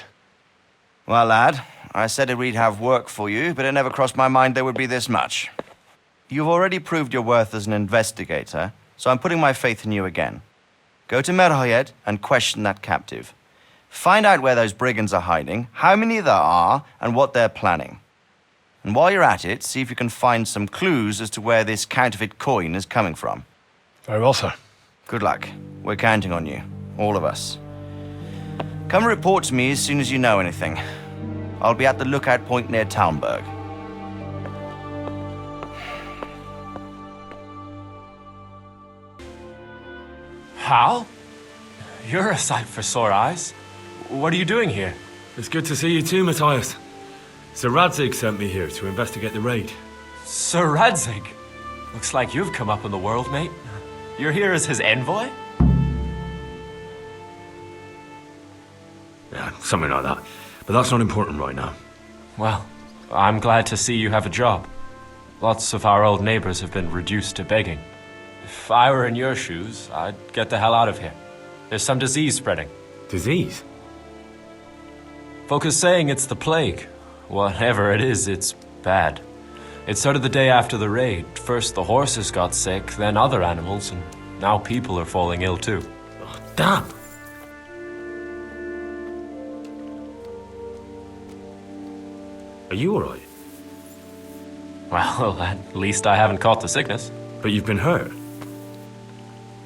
Well, lad, I said we'd have work for you, but it never crossed my mind there would be this much. You've already proved your worth as an investigator, so I'm putting my faith in you again. Go to Merhoyed and question that captive. Find out where those brigands are hiding, how many there are, and what they're planning. And while you're at it, see if you can find some clues as to where this counterfeit coin is coming from. Very well, sir. Good luck. We're counting on you. All of us. Come report to me as soon as you know anything. I'll be at the lookout point near Talmberg. Hal? You're a sight for sore eyes. What are you doing here? It's good to see you too, Matthias. Sir Radzig sent me here to investigate the raid. Sir Radzig? Looks like you've come up in the world, mate. You're here as his envoy? Yeah, something like that. But that's not important right now. Well, I'm glad to see you have a job. Lots of our old neighbors have been reduced to begging. If I were in your shoes, I'd get the hell out of here. There's some disease spreading. Disease? Folk are saying it's the plague. Whatever it is, it's bad. It started the day after the raid. First the horses got sick, then other animals, and now people are falling ill too. Oh, damn! Are you alright? Well, at least I haven't caught the sickness. But you've been hurt?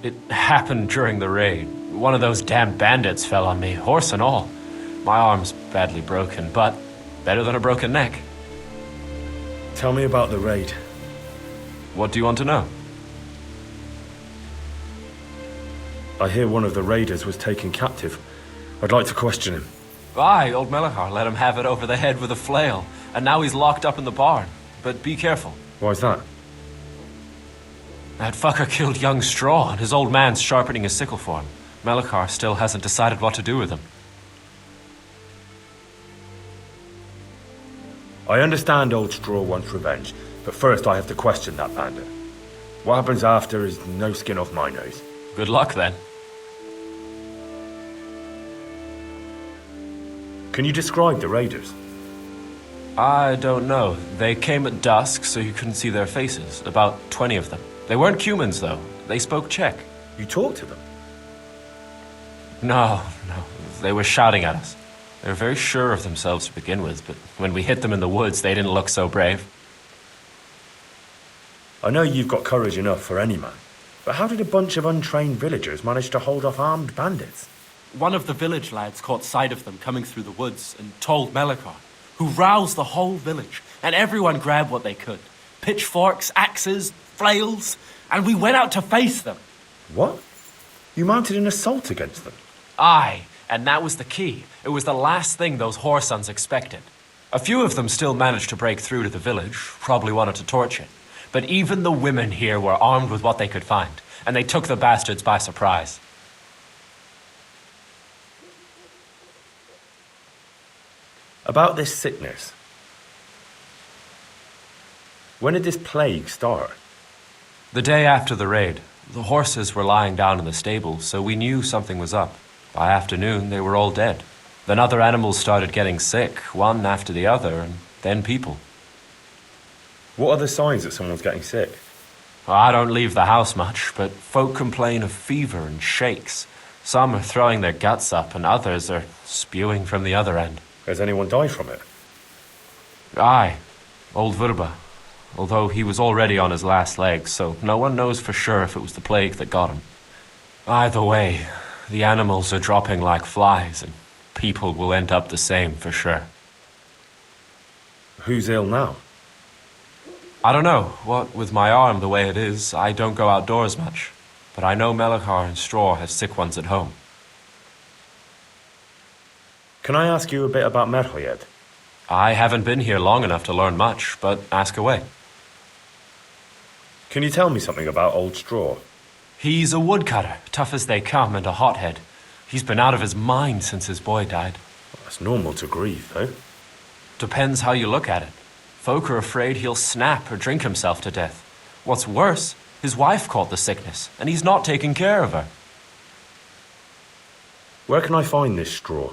It happened during the raid. One of those damn bandits fell on me, horse and all. My arm's badly broken, but better than a broken neck. Tell me about the raid. What do you want to know? I hear one of the raiders was taken captive. I'd like to question him. Aye, old Melachar let him have it over the head with a flail, and now he's locked up in the barn. But be careful. Why's that? That fucker killed young Straw, and his old man's sharpening his sickle for him. Melachar still hasn't decided what to do with him. I understand old Straw wants revenge, but first I have to question that bandit. What happens after is no skin off my nose. Good luck, then. Can you describe the raiders? I don't know. They came at dusk, so you couldn't see their faces. About 20 of them. They weren't humans, though. They spoke Czech. You talked to them? No. They were shouting at us. They were very sure of themselves to begin with, but when we hit them in the woods, they didn't look so brave. I know you've got courage enough for any man, but how did a bunch of untrained villagers manage to hold off armed bandits? One of the village lads caught sight of them coming through the woods and told Melachar, who roused the whole village, and everyone grabbed what they could. Pitchforks, axes, flails, and we went out to face them. What? You mounted an assault against them? Aye, and that was the key. It was the last thing those whoresons expected. A few of them still managed to break through to the village, probably wanted to torch it. But even the women here were armed with what they could find, and they took the bastards by surprise. About this sickness. When did this plague start? The day after the raid. The horses were lying down in the stable, so we knew something was up. By afternoon, they were all dead. Then other animals started getting sick, one after the other, and then people. What are the signs that someone's getting sick? I don't leave the house much, but folk complain of fever and shakes. Some are throwing their guts up, and others are spewing from the other end. Has anyone died from it? Aye, old Verba. Although he was already on his last legs, so no one knows for sure if it was the plague that got him. Either way, the animals are dropping like flies, and people will end up the same for sure. Who's ill now? I don't know. What with my arm the way it is, I don't go outdoors much. But I know Melachar and Straw have sick ones at home. Can I ask you a bit about Merhoyed? I haven't been here long enough to learn much, but ask away. Can you tell me something about Old Straw? He's a woodcutter, tough as they come, and a hothead. He's been out of his mind since his boy died. Well, that's normal to grieve, though. Depends how you look at it. Folk are afraid he'll snap or drink himself to death. What's worse, his wife caught the sickness, and he's not taking care of her. Where can I find this Straw?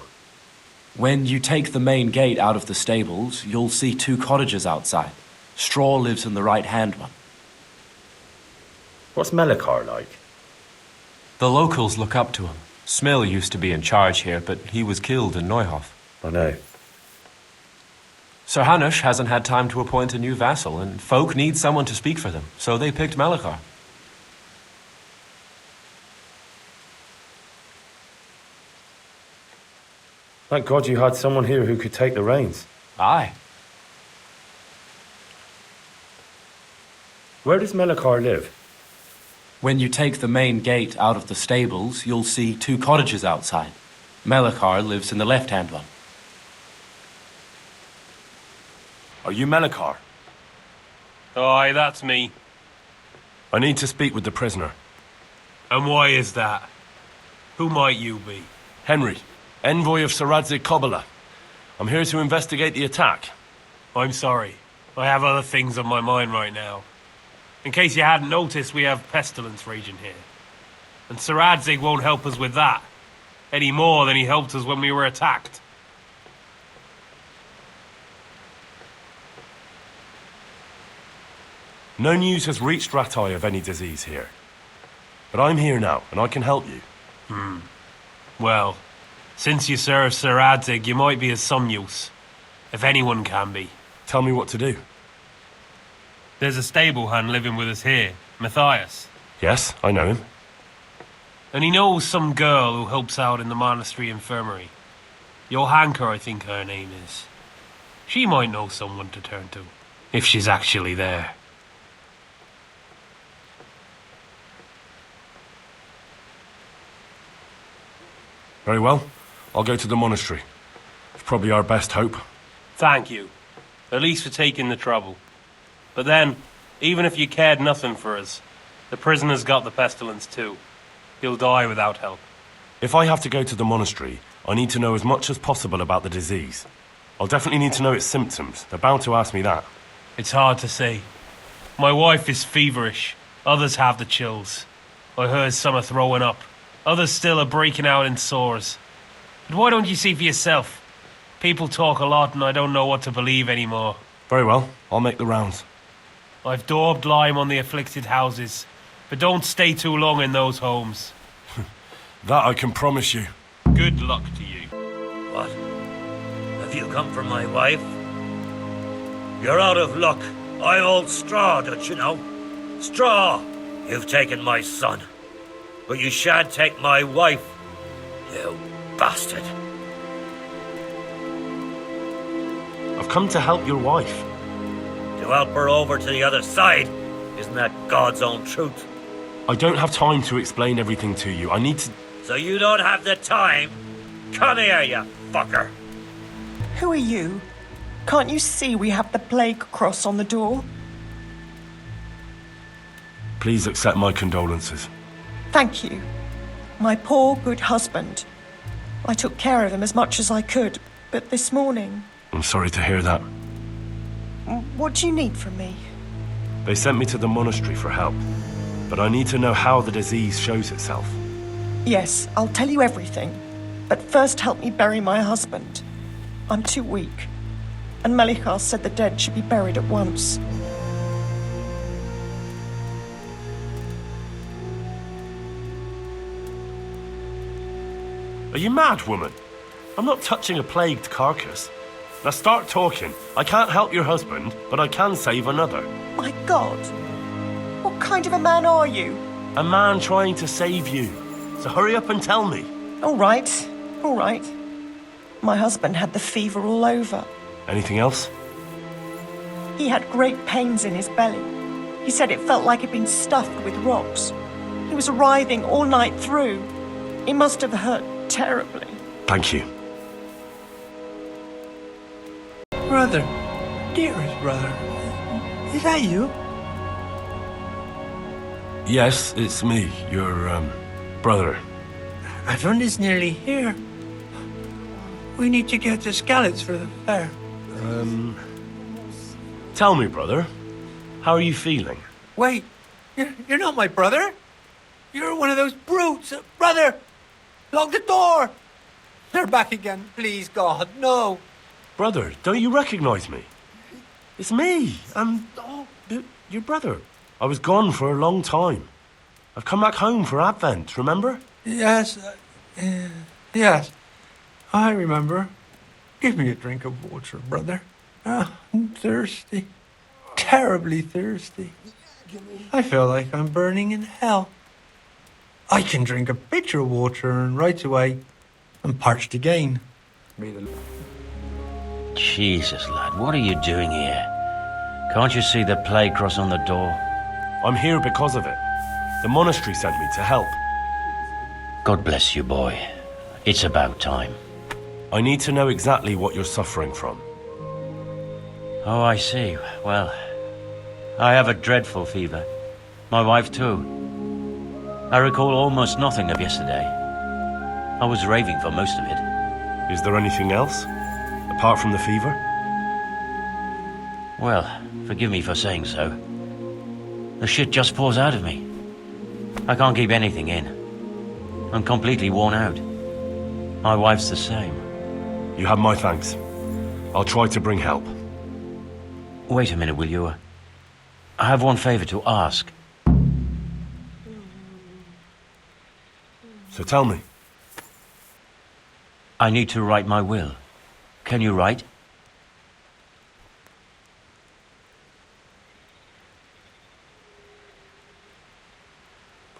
When you take the main gate out of the stables, you'll see 2 cottages outside. Straw lives in the right-hand one. What's Melachar like? The locals look up to him. Smill used to be in charge here, but he was killed in Neuhof. I know. Sir Hanush hasn't had time to appoint a new vassal, and folk need someone to speak for them, so they picked Melachar. Thank God you had someone here who could take the reins. Aye. Where does Melachar live? When you take the main gate out of the stables, you'll see 2 cottages outside. Melikar lives in the left-hand one. Are you Melikar? Aye, that's me. I need to speak with the prisoner. And why is that? Who might you be? Henry, envoy of Sir Radzig Kobyla. I'm here to investigate the attack. I'm sorry. I have other things on my mind right now. In case you hadn't noticed, we have pestilence raging here. And Sir Radzig won't help us with that. Any more than he helped us when we were attacked. No news has reached Ratai of any disease here. But I'm here now, and I can help you. Well, since you serve Sir Radzig, you might be of some use. If anyone can be. Tell me what to do. There's a stable hand living with us here, Matthias. Yes, I know him. And he knows some girl who helps out in the monastery infirmary. Johanka, I think her name is. She might know someone to turn to, if she's actually there. Very well. I'll go to the monastery. It's probably our best hope. Thank you. At least for taking the trouble. But then, even if you cared nothing for us, the prisoner's got the pestilence too. He'll die without help. If I have to go to the monastery, I need to know as much as possible about the disease. I'll definitely need to know its symptoms. They're bound to ask me that. It's hard to say. My wife is feverish. Others have the chills. I heard some are throwing up. Others still are breaking out in sores. But why don't you see for yourself? People talk a lot and I don't know what to believe anymore. Very well. I'll make the rounds. I've daubed lime on the afflicted houses, but don't stay too long in those homes. That I can promise you. Good luck to you. What? Have you come for my wife? You're out of luck. I hold straw, don't you know? Straw! You've taken my son. But you shan't take my wife, you bastard. I've come to help your wife. To help her over to the other side. Isn't that God's own truth? I don't have time to explain everything to you. I need to... So you don't have the time? Come here, you fucker. Who are you? Can't you see we have the plague cross on the door? Please accept my condolences. Thank you. My poor, good husband. I took care of him as much as I could, but this morning... I'm sorry to hear that. What do you need from me? They sent me to the monastery for help. But I need to know how the disease shows itself. Yes, I'll tell you everything. But first help me bury my husband. I'm too weak. And Melikar said the dead should be buried at once. Are you mad, woman? I'm not touching a plagued carcass. Now start talking. I can't help your husband, but I can save another. My God! What kind of a man are you? A man trying to save you. So hurry up and tell me. All right, all right. My husband had the fever all over. Anything else? He had great pains in his belly. He said it felt like it'd been stuffed with rocks. He was writhing all night through. He must have hurt terribly. Thank you. Brother, dearest brother, is that you? Yes, it's me, your, brother. My friend is nearly here. We need to get the scallops for the fair. Tell me, brother, how are you feeling? Wait, you're not my brother. You're one of those brutes. Brother, lock the door. They're back again. Please, God, no. Brother, don't you recognize me? It's me. Your brother. I was gone for a long time. I've come back home for Advent, remember? Yes, yes, I remember. Give me a drink of water, brother. I'm thirsty. Terribly thirsty. I feel like I'm burning in hell. I can drink a pitcher of water and right away I'm parched again. Jesus, lad, what are you doing here? Can't you see the plague cross on the door? I'm here because of it. The monastery sent me to help. God bless you, boy. It's about time. I need to know exactly what you're suffering from. Oh, I see. Well, I have a dreadful fever. My wife, too. I recall almost nothing of yesterday. I was raving for most of it. Is there anything else? Apart from the fever? Well, forgive me for saying so. The shit just pours out of me. I can't keep anything in. I'm completely worn out. My wife's the same. You have my thanks. I'll try to bring help. Wait a minute, will you? I have one favor to ask. So tell me. I need to write my will. Can you write?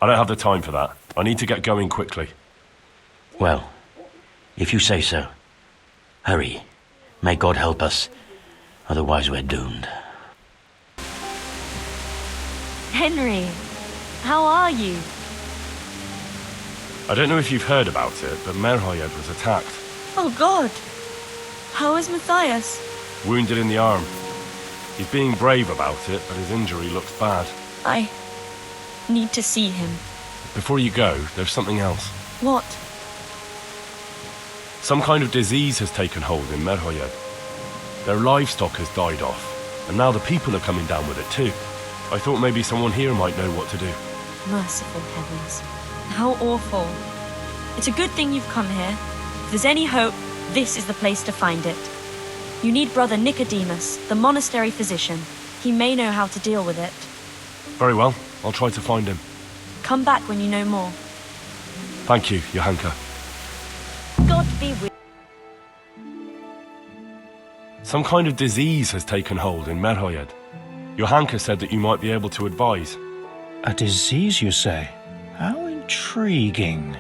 I don't have the time for that. I need to get going quickly. Well, if you say so. Hurry. May God help us. Otherwise we're doomed. Henry, how are you? I don't know if you've heard about it, but Merhoyed was attacked. Oh God. How is Matthias? Wounded in the arm. He's being brave about it, but his injury looks bad. I need to see him. Before you go, there's something else. What? Some kind of disease has taken hold in Merhoyed. Their livestock has died off, and now the people are coming down with it too. I thought maybe someone here might know what to do. Merciful heavens. How awful. It's a good thing you've come here. If there's any hope, this is the place to find it. You need Brother Nicodemus, the monastery physician. He may know how to deal with it. Very well, I'll try to find him. Come back when you know more. Thank you, Johanka. God be with Some kind of disease has taken hold in Merhoyed. Johanka said that you might be able to advise. A disease, you say? How intriguing.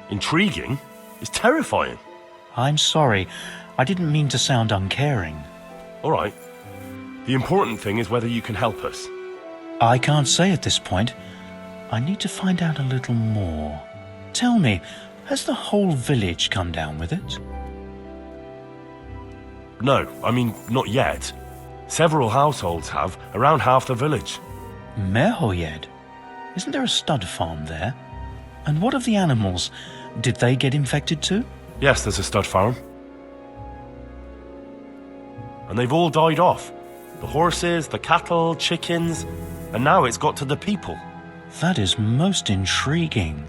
Intriguing? It's terrifying. I'm sorry. I didn't mean to sound uncaring. All right. The important thing is whether you can help us. I can't say at this point. I need to find out a little more. Tell me, has the whole village come down with it? No, I mean, not yet. Several households have, around half the village. Merhoyed? Isn't there a stud farm there? And what of the animals? Did they get infected too? Yes, there's a stud farm. And they've all died off. The horses, the cattle, chickens, and now it's got to the people. That is most intriguing.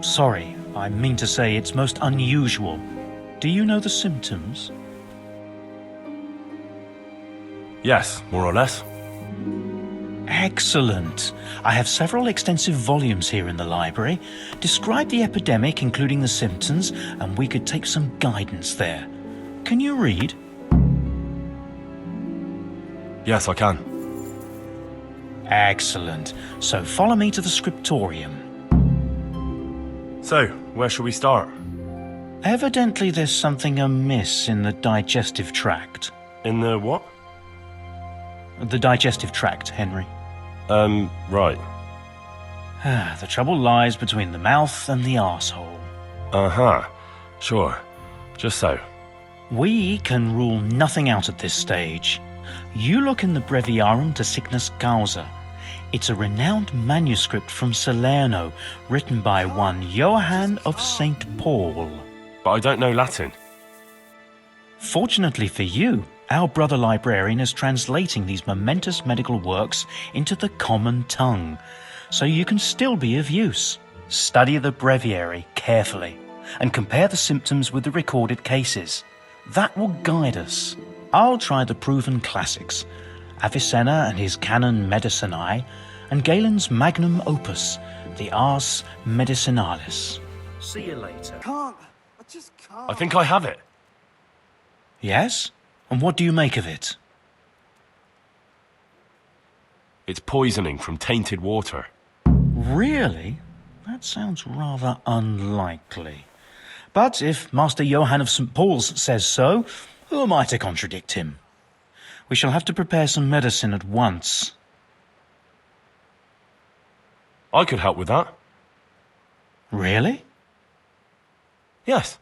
Sorry, I mean to say it's most unusual. Do you know the symptoms? Yes, more or less. Excellent. I have several extensive volumes here in the library. Describe the epidemic, including the symptoms, and we could take some guidance there. Can you read? Yes, I can. Excellent. So follow me to the scriptorium. So, where shall we start? Evidently there's something amiss in the digestive tract. In the what? The digestive tract, Henry. Right. The trouble lies between the mouth and the arsehole. Uh-huh. Sure. Just so. We can rule nothing out at this stage. You look in the Breviarium de Sickness Causa. It's a renowned manuscript from Salerno, written by one Johann of St. Paul. But I don't know Latin. Fortunately for you, our brother librarian is translating these momentous medical works into the common tongue, so you can still be of use. Study the breviary carefully and compare the symptoms with the recorded cases. That will guide us. I'll try the proven classics, Avicenna and his Canon Medicinae, and Galen's magnum opus, the Ars Medicinalis. See you later. I think I have it. Yes? And what do you make of it? It's poisoning from tainted water. Really? That sounds rather unlikely. But if Master Johann of St. Paul's says so, who am I to contradict him? We shall have to prepare some medicine at once. I could help with that. Really? Yes.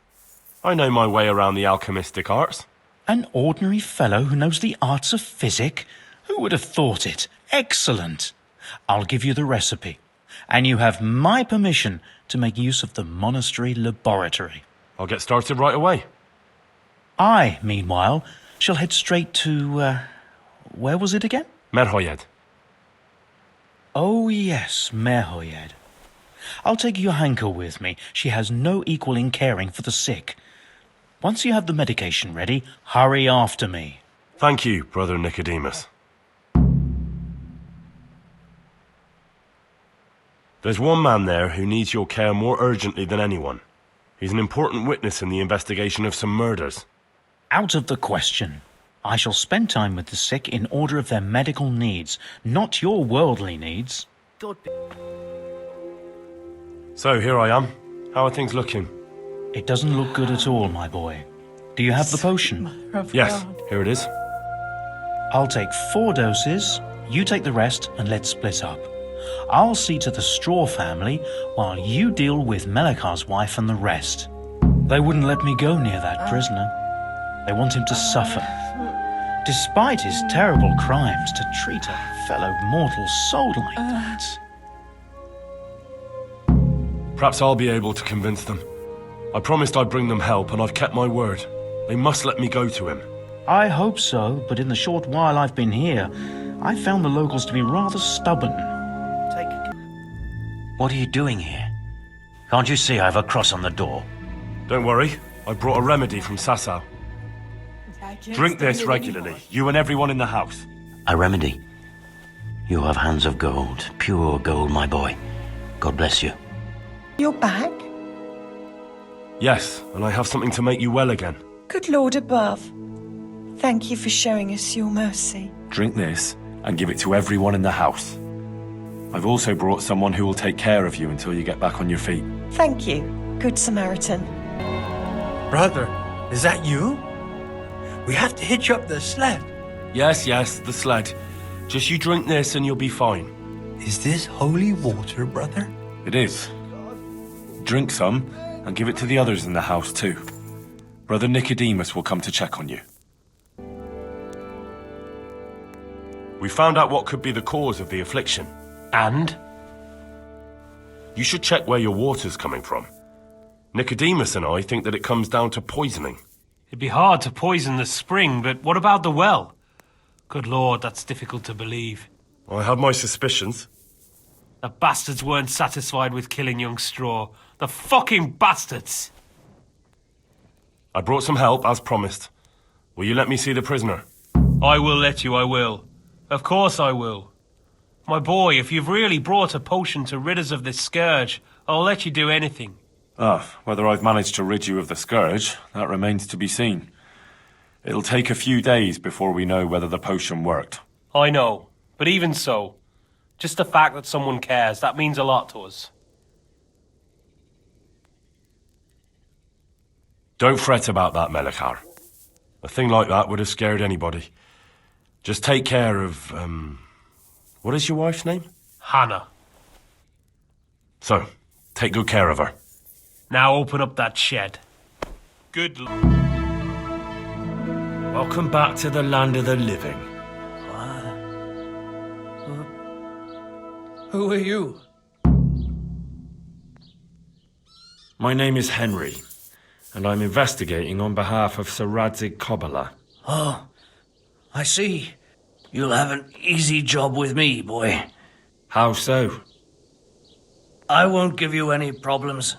I know my way around the alchemistic arts. An ordinary fellow who knows the arts of physic? Who would have thought it? Excellent. I'll give you the recipe. And you have my permission to make use of the monastery laboratory. I'll get started right away. I, meanwhile, shall head straight to, where was it again? Merhoyed. Oh, yes, Merhoyed. I'll take Johanka with me. She has no equal in caring for the sick. Once you have the medication ready, hurry after me. Thank you, Brother Nicodemus. There's one man there who needs your care more urgently than anyone. He's an important witness in the investigation of some murders. Out of the question. I shall spend time with the sick in order of their medical needs, not your worldly needs. So, here I am. How are things looking? It doesn't look good at all, my boy. Do you have the potion? Yes, here it is. I'll take 4 doses, you take the rest, and let's split up. I'll see to the Straw family, while you deal with Melikar's wife and the rest. They wouldn't let me go near that prisoner. They want him to suffer. Despite his terrible crimes, to treat a fellow mortal soul like that. Perhaps I'll be able to convince them. I promised I'd bring them help, and I've kept my word. They must let me go to him. I hope so, but in the short while I've been here, I've found the locals to be rather stubborn. What are you doing here? Can't you see I have a cross on the door? Don't worry, I brought a remedy from Sasau. Drink this regularly, you and everyone in the house. A remedy? You have hands of gold, pure gold, my boy. God bless you. You're back? Yes, and I have something to make you well again. Good Lord above. Thank you for showing us your mercy. Drink this and give it to everyone in the house. I've also brought someone who will take care of you until you get back on your feet. Thank you, Good Samaritan. Brother, is that you? We have to hitch up the sled. Yes, the sled. Just you drink this and you'll be fine. Is this holy water, brother? It is. Drink some and give it to the others in the house too. Brother Nicodemus will come to check on you. We found out what could be the cause of the affliction. And? You should check where your water's coming from. Nicodemus and I think that it comes down to poisoning. It'd be hard to poison the spring, but what about the well? Good Lord, that's difficult to believe. I have my suspicions. The bastards weren't satisfied with killing young Straw. The fucking bastards! I brought some help, as promised. Will you let me see the prisoner? I will let you, I will. Of course I will. My boy, if you've really brought a potion to rid us of this scourge, I'll let you do anything. Whether I've managed to rid you of the scourge, that remains to be seen. It'll take a few days before we know whether the potion worked. I know, but even so, just the fact that someone cares, that means a lot to us. Don't fret about that, Melikar. A thing like that would have scared anybody. Just take care of, what is your wife's name? Hannah. So, take good care of her. Now open up that shed. Welcome back to the land of the living. Who are you? My name is Henry, and I'm investigating on behalf of Sir Radzig Kobyla. Oh, I see. You'll have an easy job with me, boy. How so? I won't give you any problems.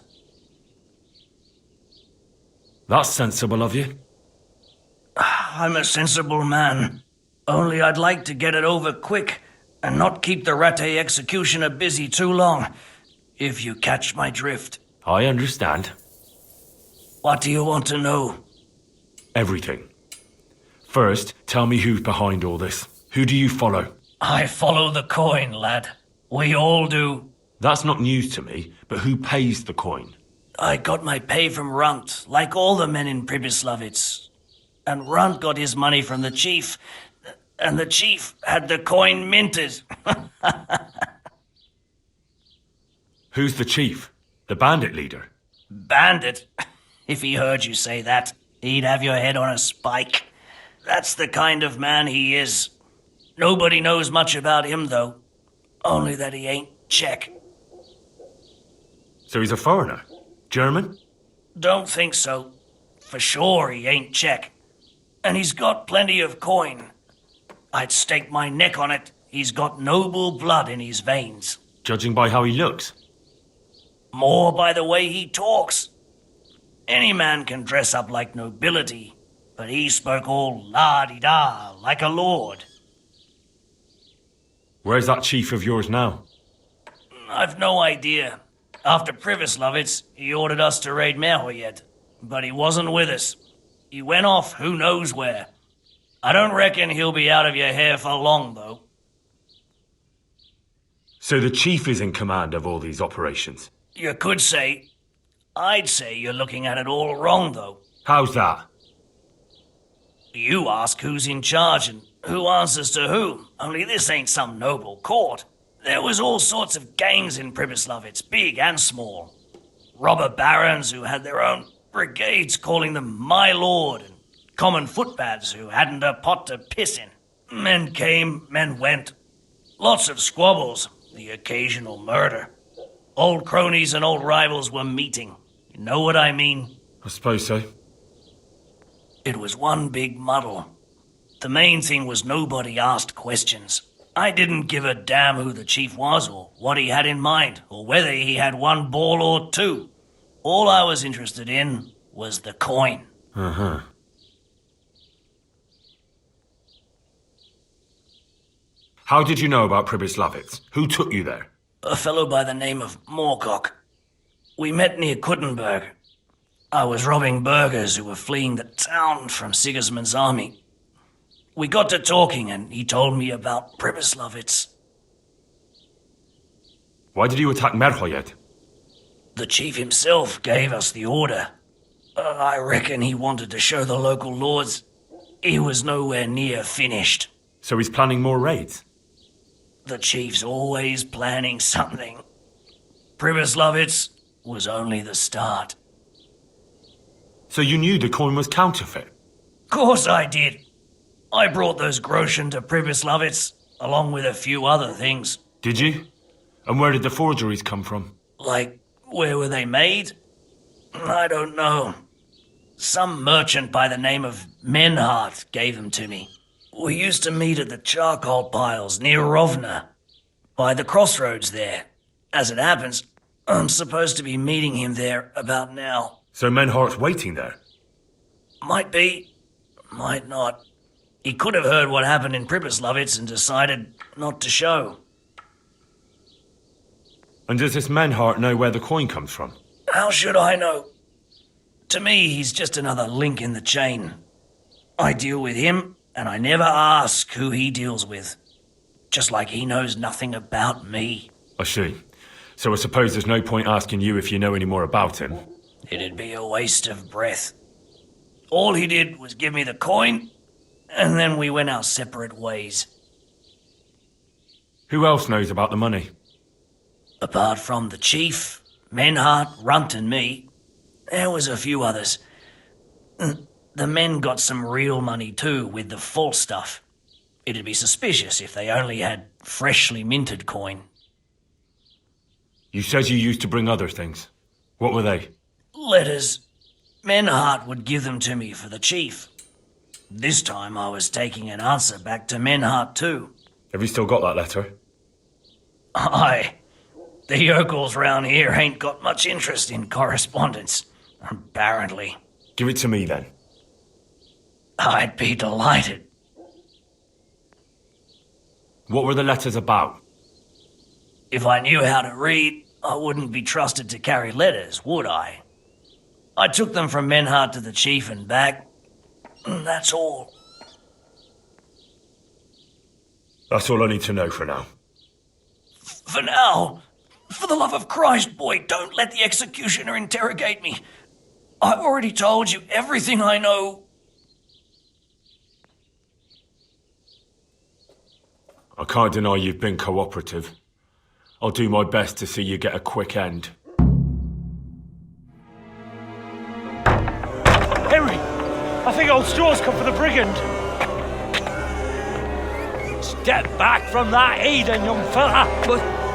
That's sensible of you. I'm a sensible man. Only I'd like to get it over quick and not keep the Rattay executioner busy too long, if you catch my drift. I understand. What do you want to know? Everything. First, tell me who's behind all this. Who do you follow? I follow the coin, lad. We all do. That's not news to me, but who pays the coin? I got my pay from Runt, like all the men in Pribyslavitz. And Runt got his money from the chief, and the chief had the coin minted. Who's the chief? The bandit leader? Bandit? If he heard you say that, he'd have your head on a spike. That's the kind of man he is. Nobody knows much about him, though. Only that he ain't Czech. So he's a foreigner? German? Don't think so. For sure he ain't Czech. And he's got plenty of coin. I'd stake my neck on it. He's got noble blood in his veins. Judging by how he looks? More by the way he talks. Any man can dress up like nobility, but he spoke all la-di-da, like a lord. Where's that chief of yours now? I've no idea. After Privislavitz, he ordered us to raid Merhoyet, but he wasn't with us. He went off who knows where. I don't reckon he'll be out of your hair for long, though. So the chief is in command of all these operations? You could say. I'd say you're looking at it all wrong, though. How's that? You ask who's in charge and who answers to who, only this ain't some noble court. There was all sorts of gangs in Privislavitz, big and small. Robber barons who had their own brigades calling them my lord, and common footpads who hadn't a pot to piss in. Men came, men went. Lots of squabbles, the occasional murder. Old cronies and old rivals were meeting. You know what I mean? I suppose so. It was one big muddle. The main thing was nobody asked questions. I didn't give a damn who the chief was, or what he had in mind, or whether he had one ball or two. All I was interested in was the coin. Uh-huh. How did you know about Privislavitz? Who took you there? A fellow by the name of Moorcock. We met near Kuttenberg. I was robbing burghers who were fleeing the town from Sigismund's army. We got to talking and he told me about Privislavitz. Why did you attack Merhoyet? The chief himself gave us the order. I reckon he wanted to show the local lords he was nowhere near finished. So he's planning more raids? The chief's always planning something. Privislavitz was only the start. So you knew the coin was counterfeit? Course I did. I brought those groschen to Privislavitz, along with a few other things. Did you? And where did the forgeries come from? Like, where were they made? I don't know. Some merchant by the name of Menhart gave them to me. We used to meet at the charcoal piles near Rovna, by the crossroads there. As it happens, I'm supposed to be meeting him there about now. So Menhart's waiting there? Might be, might not. He could have heard what happened in Privislavitz and decided not to show. And does this Menhart know where the coin comes from? How should I know? To me, he's just another link in the chain. I deal with him, and I never ask who he deals with. Just like he knows nothing about me. I see. So I suppose there's no point asking you if you know any more about him. It'd be a waste of breath. All he did was give me the coin, and then we went our separate ways. Who else knows about the money? Apart from the chief, Menhart, Runt and me, there was a few others. The men got some real money too, with the false stuff. It'd be suspicious if they only had freshly minted coin. You said you used to bring other things. What were they? Letters. Menhart would give them to me for the chief. This time I was taking an answer back to Menhart too. Have you still got that letter? Aye. The yokels round here ain't got much interest in correspondence, apparently. Give it to me then. I'd be delighted. What were the letters about? If I knew how to read, I wouldn't be trusted to carry letters, would I? I took them from Menhart to the chief and back. That's all. That's all I need to know for now. For now, for the love of Christ, boy, don't let the executioner interrogate me. I've already told you everything I know. I can't deny you've been cooperative. I'll do my best to see you get a quick end. Henry! I think old Straw's come for the brigand. Step back from that Eden, young fella.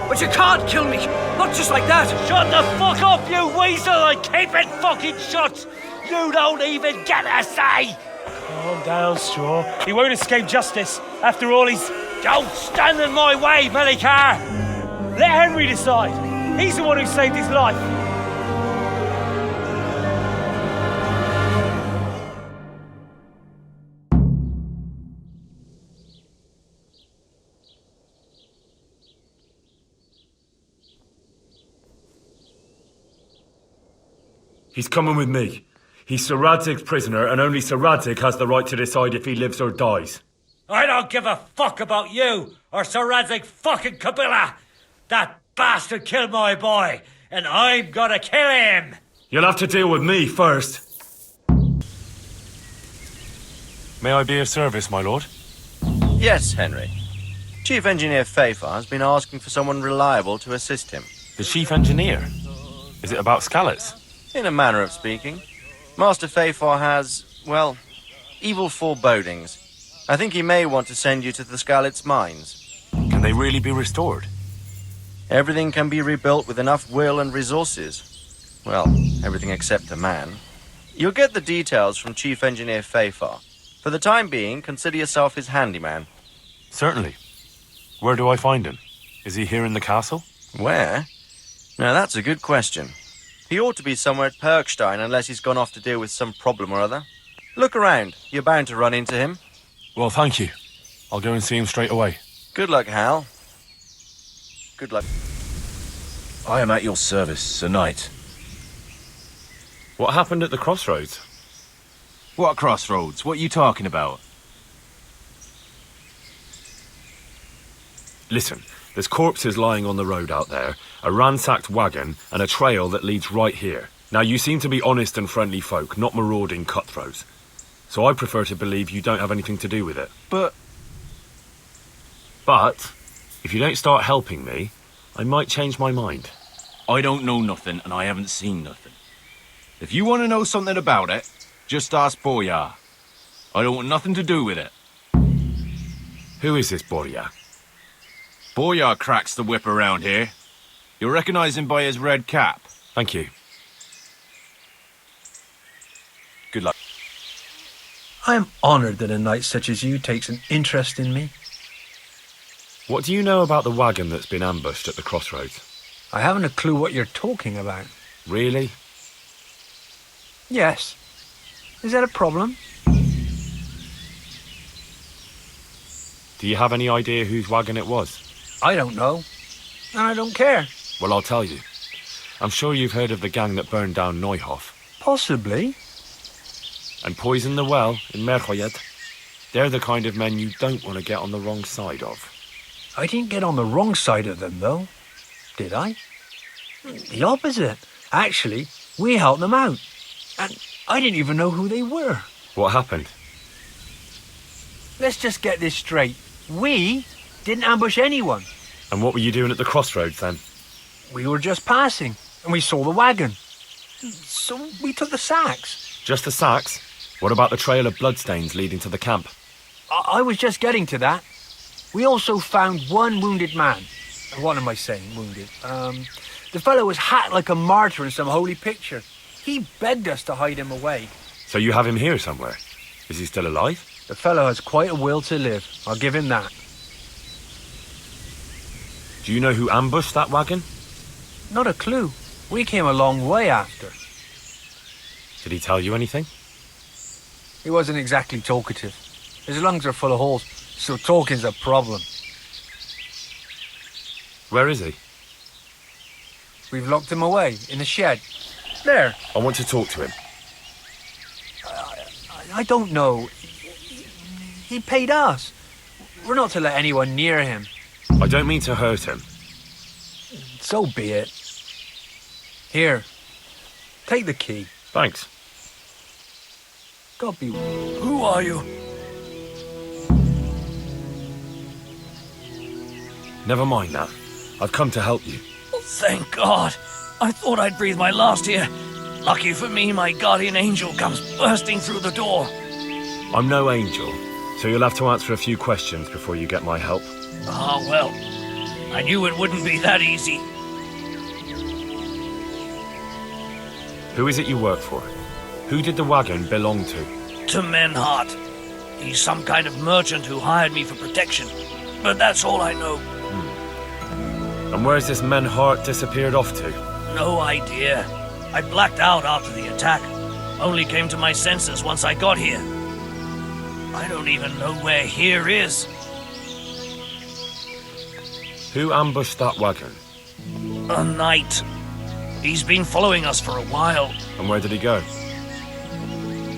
But you can't kill me. Not just like that. Shut the fuck up, you weasel, and keep it fucking shut. You don't even get a say. Calm down, Straw. He won't escape justice. After all, he's... Don't stand in my way, Melikar. Let Henry decide. He's the one who saved his life. He's coming with me. He's Sir Radzig's prisoner, and only Sir Radzig has the right to decide if he lives or dies. I don't give a fuck about you or Sir Radzig fucking Kabila. That bastard killed my boy, and I'm gonna kill him. You'll have to deal with me first. May I be of service, my lord? Yes, Henry. Chief Engineer Fafar has been asking for someone reliable to assist him. The chief engineer? Is it about Scallots? In a manner of speaking. Master Fafar has, well, evil forebodings. I think he may want to send you to the Scallots mines. Can they really be restored? Everything can be rebuilt with enough will and resources. Well, everything except a man. You'll get the details from Chief Engineer Fafar. For the time being, consider yourself his handyman. Certainly. Where do I find him? Is he here in the castle? Where? Now that's a good question. He ought to be somewhere at Perkstein unless he's gone off to deal with some problem or other. Look around. You're bound to run into him. Well, thank you. I'll go and see him straight away. Good luck, Hal. Good luck. I am at your service, Sir Knight. What happened at the crossroads? What crossroads? What are you talking about? Listen, there's corpses lying on the road out there, a ransacked wagon, and a trail that leads right here. Now, you seem to be honest and friendly folk, not marauding cutthroats. So I prefer to believe you don't have anything to do with it. But, if you don't start helping me, I might change my mind. I don't know nothing, and I haven't seen nothing. If you want to know something about it, just ask Boyar. I don't want nothing to do with it. Who is this Boyar? Boyar cracks the whip around here. You'll recognize him by his red cap. Thank you. Good luck. I am honored that a knight such as you takes an interest in me. What do you know about the wagon that's been ambushed at the crossroads? I haven't a clue what you're talking about. Really? Yes. Is that a problem? Do you have any idea whose wagon it was? I don't know. And I don't care. Well, I'll tell you. I'm sure you've heard of the gang that burned down Neuhof. Possibly. And poisoned the well in Merhoyed. They're the kind of men you don't want to get on the wrong side of. I didn't get on the wrong side of them, though. Did I? The opposite. Actually, we helped them out. And I didn't even know who they were. What happened? Let's just get this straight. We didn't ambush anyone. And what were you doing at the crossroads then? We were just passing, and we saw the wagon. So we took the sacks. Just the sacks? What about the trail of bloodstains leading to the camp? I was just getting to that. We also found one wounded man. What am I saying, wounded? The fellow was hacked like a martyr in some holy picture. He begged us to hide him away. So you have him here somewhere? Is he still alive? The fellow has quite a will to live. I'll give him that. Do you know who ambushed that wagon? Not a clue. We came a long way after. Did he tell you anything? He wasn't exactly talkative. His lungs are full of holes, so talking's a problem. Where is he? We've locked him away, in the shed. There. I want to talk to him. I don't know. He paid us. We're not to let anyone near him. I don't mean to hurt him. So be it. Here. Take the key. Thanks. God be... Who are you? Never mind that. I've come to help you. Thank God. I thought I'd breathe my last here. Lucky for me, my guardian angel comes bursting through the door. I'm no angel, so you'll have to answer a few questions before you get my help. Ah, well, I knew it wouldn't be that easy. Who is it you work for? Who did the wagon belong to? To Menhart. He's some kind of merchant who hired me for protection. But that's all I know. And where's this Menhart disappeared off to? No idea. I blacked out after the attack. Only came to my senses once I got here. I don't even know where here is. Who ambushed that wagon? A knight. He's been following us for a while. And where did he go?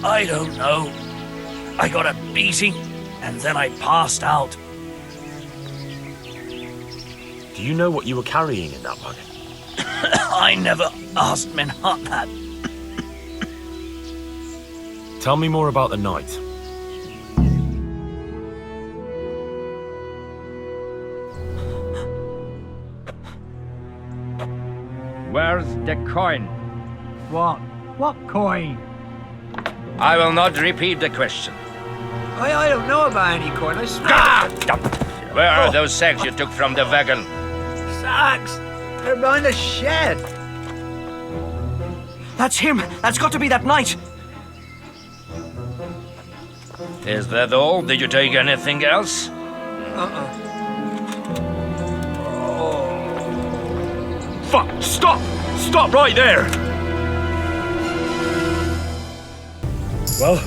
I don't know. I got a beating, and then I passed out. Do you know what you were carrying in that wagon? I never asked Menhart that. Tell me more about the knight. Where's the coin? What? What coin? I will not repeat the question. I don't know about any coin, I swear. Where are those sacks you took from the wagon? Sacks! They're behind the shed. That's him! That's got to be that knight! Is that all? Did you take anything else? Fuck! Stop! Stop right there! Well?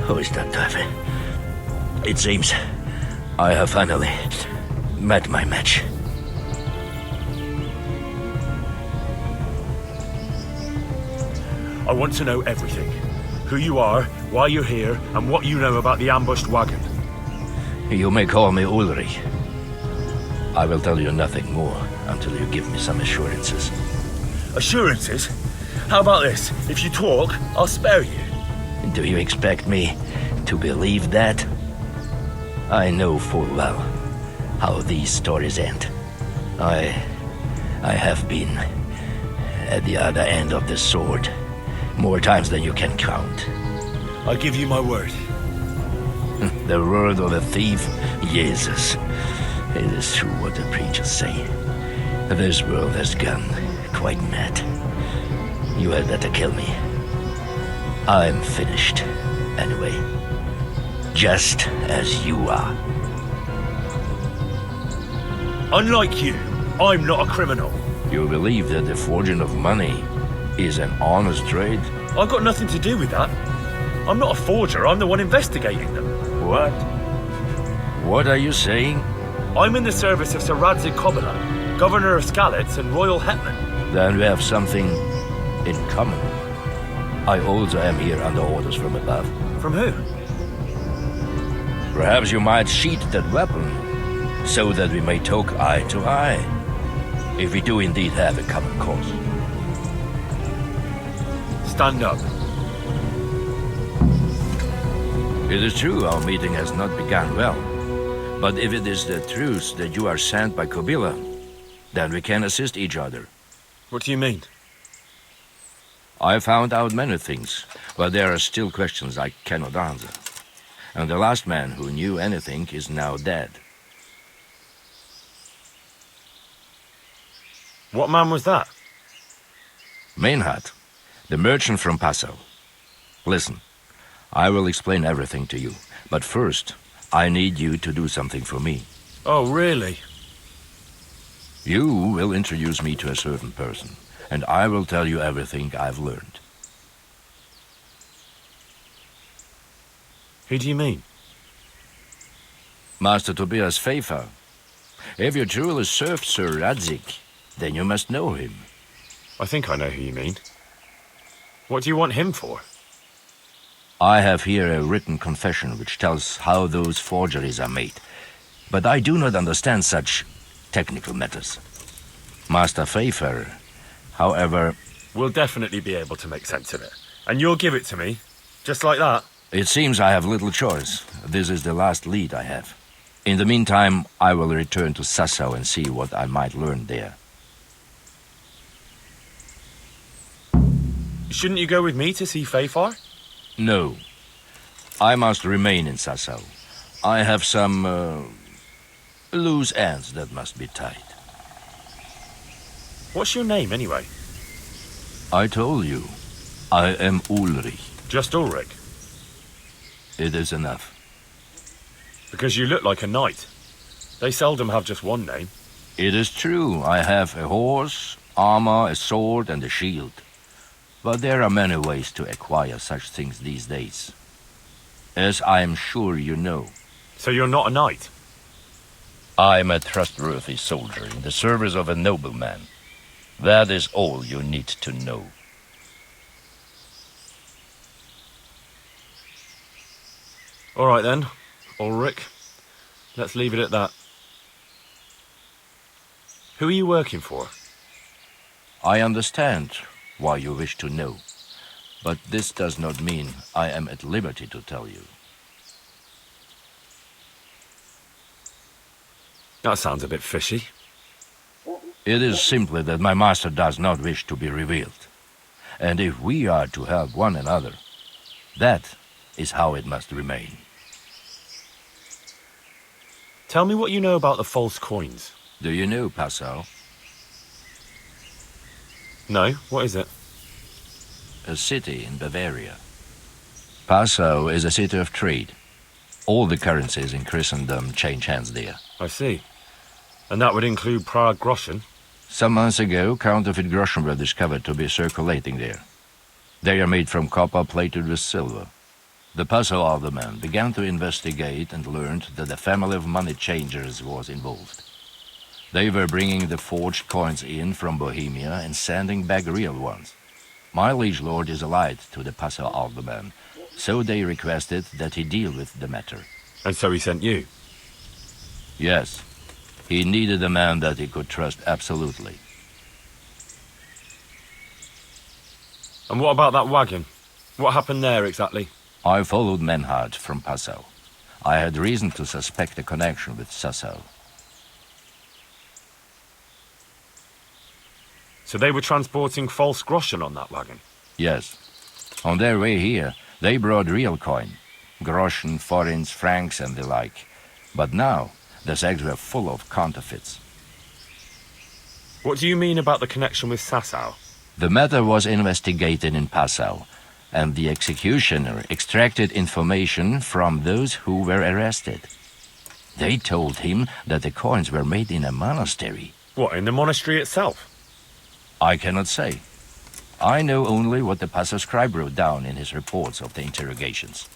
Who is that, Davy? It seems I have finally met my match. I want to know everything. Who you are, why you're here, and what you know about the ambushed wagon. You may call me Ulrich. I will tell you nothing more until you give me some assurances. Assurances? How about this? If you talk, I'll spare you. Do you expect me to believe that? I know full well how these stories end. I have been at the other end of the sword more times than you can count. I give you my word. The word of a thief? Jesus. It is true what the preachers say. This world has gone quite mad. You had better kill me. I'm finished, anyway. Just as you are. Unlike you, I'm not a criminal. You believe that the forging of money is an honest trade? I've got nothing to do with that. I'm not a forger, I'm the one investigating them. What? What are you saying? I'm in the service of Sir Radzik Kobyla, Governor of Skalitz and Royal Hetman. Then we have something in common. I also am here under orders from above. From who? Perhaps you might sheath that weapon, so that we may talk eye to eye, if we do indeed have a common cause. Stand up. It is true our meeting has not begun well, but if it is the truth that you are sent by Kobyla, then we can assist each other. What do you mean? I found out many things, but there are still questions I cannot answer. And the last man who knew anything is now dead. What man was that? Menhart, the merchant from Passau. Listen, I will explain everything to you, but first, I need you to do something for me. Oh, really? You will introduce me to a certain person, and I will tell you everything I've learned. Who do you mean? Master Tobias Pfeiffer. If you truly served Sir Radzik, then you must know him. I think I know who you mean. What do you want him for? I have here a written confession which tells how those forgeries are made, but I do not understand such technical matters. Master Pfeiffer, however... We'll definitely be able to make sense of it. And you'll give it to me, just like that? It seems I have little choice. This is the last lead I have. In the meantime, I will return to Sasau and see what I might learn there. Shouldn't you go with me to see Fafar? No. I must remain in Sasau. I have some, loose ends that must be tied. What's your name, anyway? I told you. I am Ulrich. Just Ulrich? It is enough. Because you look like a knight. They seldom have just one name. It is true. I have a horse, armor, a sword, and a shield. But there are many ways to acquire such things these days. As I am sure you know. So you're not a knight? I am a trustworthy soldier in the service of a nobleman. That is all you need to know. All right then, Ulrich. Let's leave it at that. Who are you working for? I understand why you wish to know, but this does not mean I am at liberty to tell you. That sounds a bit fishy. It is simply that my master does not wish to be revealed. And if we are to help one another, that is how it must remain. Tell me what you know about the false coins. Do you know Passau? No, what is it? A city in Bavaria. Passau is a city of trade. All the currencies in Christendom change hands there. I see. And that would include Prague groschen? Some months ago, counterfeit groschen were discovered to be circulating there. They are made from copper plated with silver. The Passau alderman began to investigate and learned that a family of money changers was involved. They were bringing the forged coins in from Bohemia and sending back real ones. My liege lord is allied to the Passau alderman, so they requested that he deal with the matter. And so he sent you? Yes. He needed a man that he could trust absolutely. And what about that wagon? What happened there exactly? I followed Menhard from Passau. I had reason to suspect a connection with Sasau. So they were transporting false groschen on that wagon? Yes. On their way here, they brought real coin. Groschen, forints, francs, and the like. But now, the sacks were full of counterfeits. What do you mean about the connection with Sasau? The matter was investigated in Passau, and the executioner extracted information from those who were arrested. They told him that the coins were made in a monastery. What, in the monastery itself? I cannot say. I know only what the Passau scribe wrote down in his reports of the interrogations.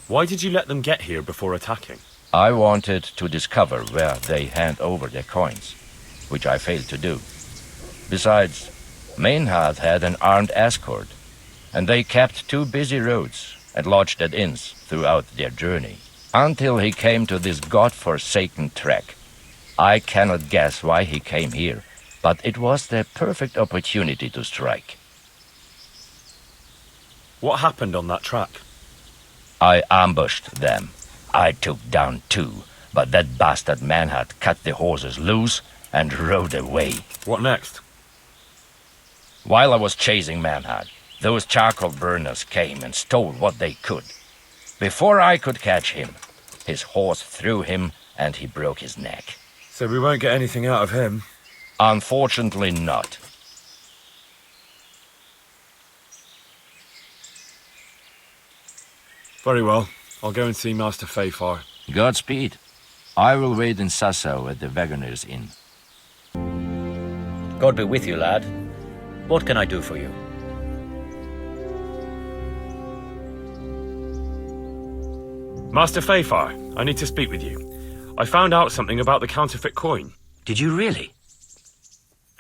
Why did you let them get here before attacking? I wanted to discover where they hand over their coins, which I failed to do. Besides, Meinhard had an armed escort, and they kept two busy roads and lodged at inns throughout their journey, until he came to this god-forsaken track. I cannot guess why he came here, but it was the perfect opportunity to strike. What happened on that track? I ambushed them. I took down two, but that bastard Meinhard cut the horses loose and rode away. What next? While I was chasing Meinhard, those charcoal burners came and stole what they could. Before I could catch him, his horse threw him and he broke his neck. So we won't get anything out of him? Unfortunately not. Very well. I'll go and see Master Fafar. Godspeed. I will wait in Sasau at the Wagoner's Inn. God be with you, lad. What can I do for you? Master Fafar, I need to speak with you. I found out something about the counterfeit coin. Did you really?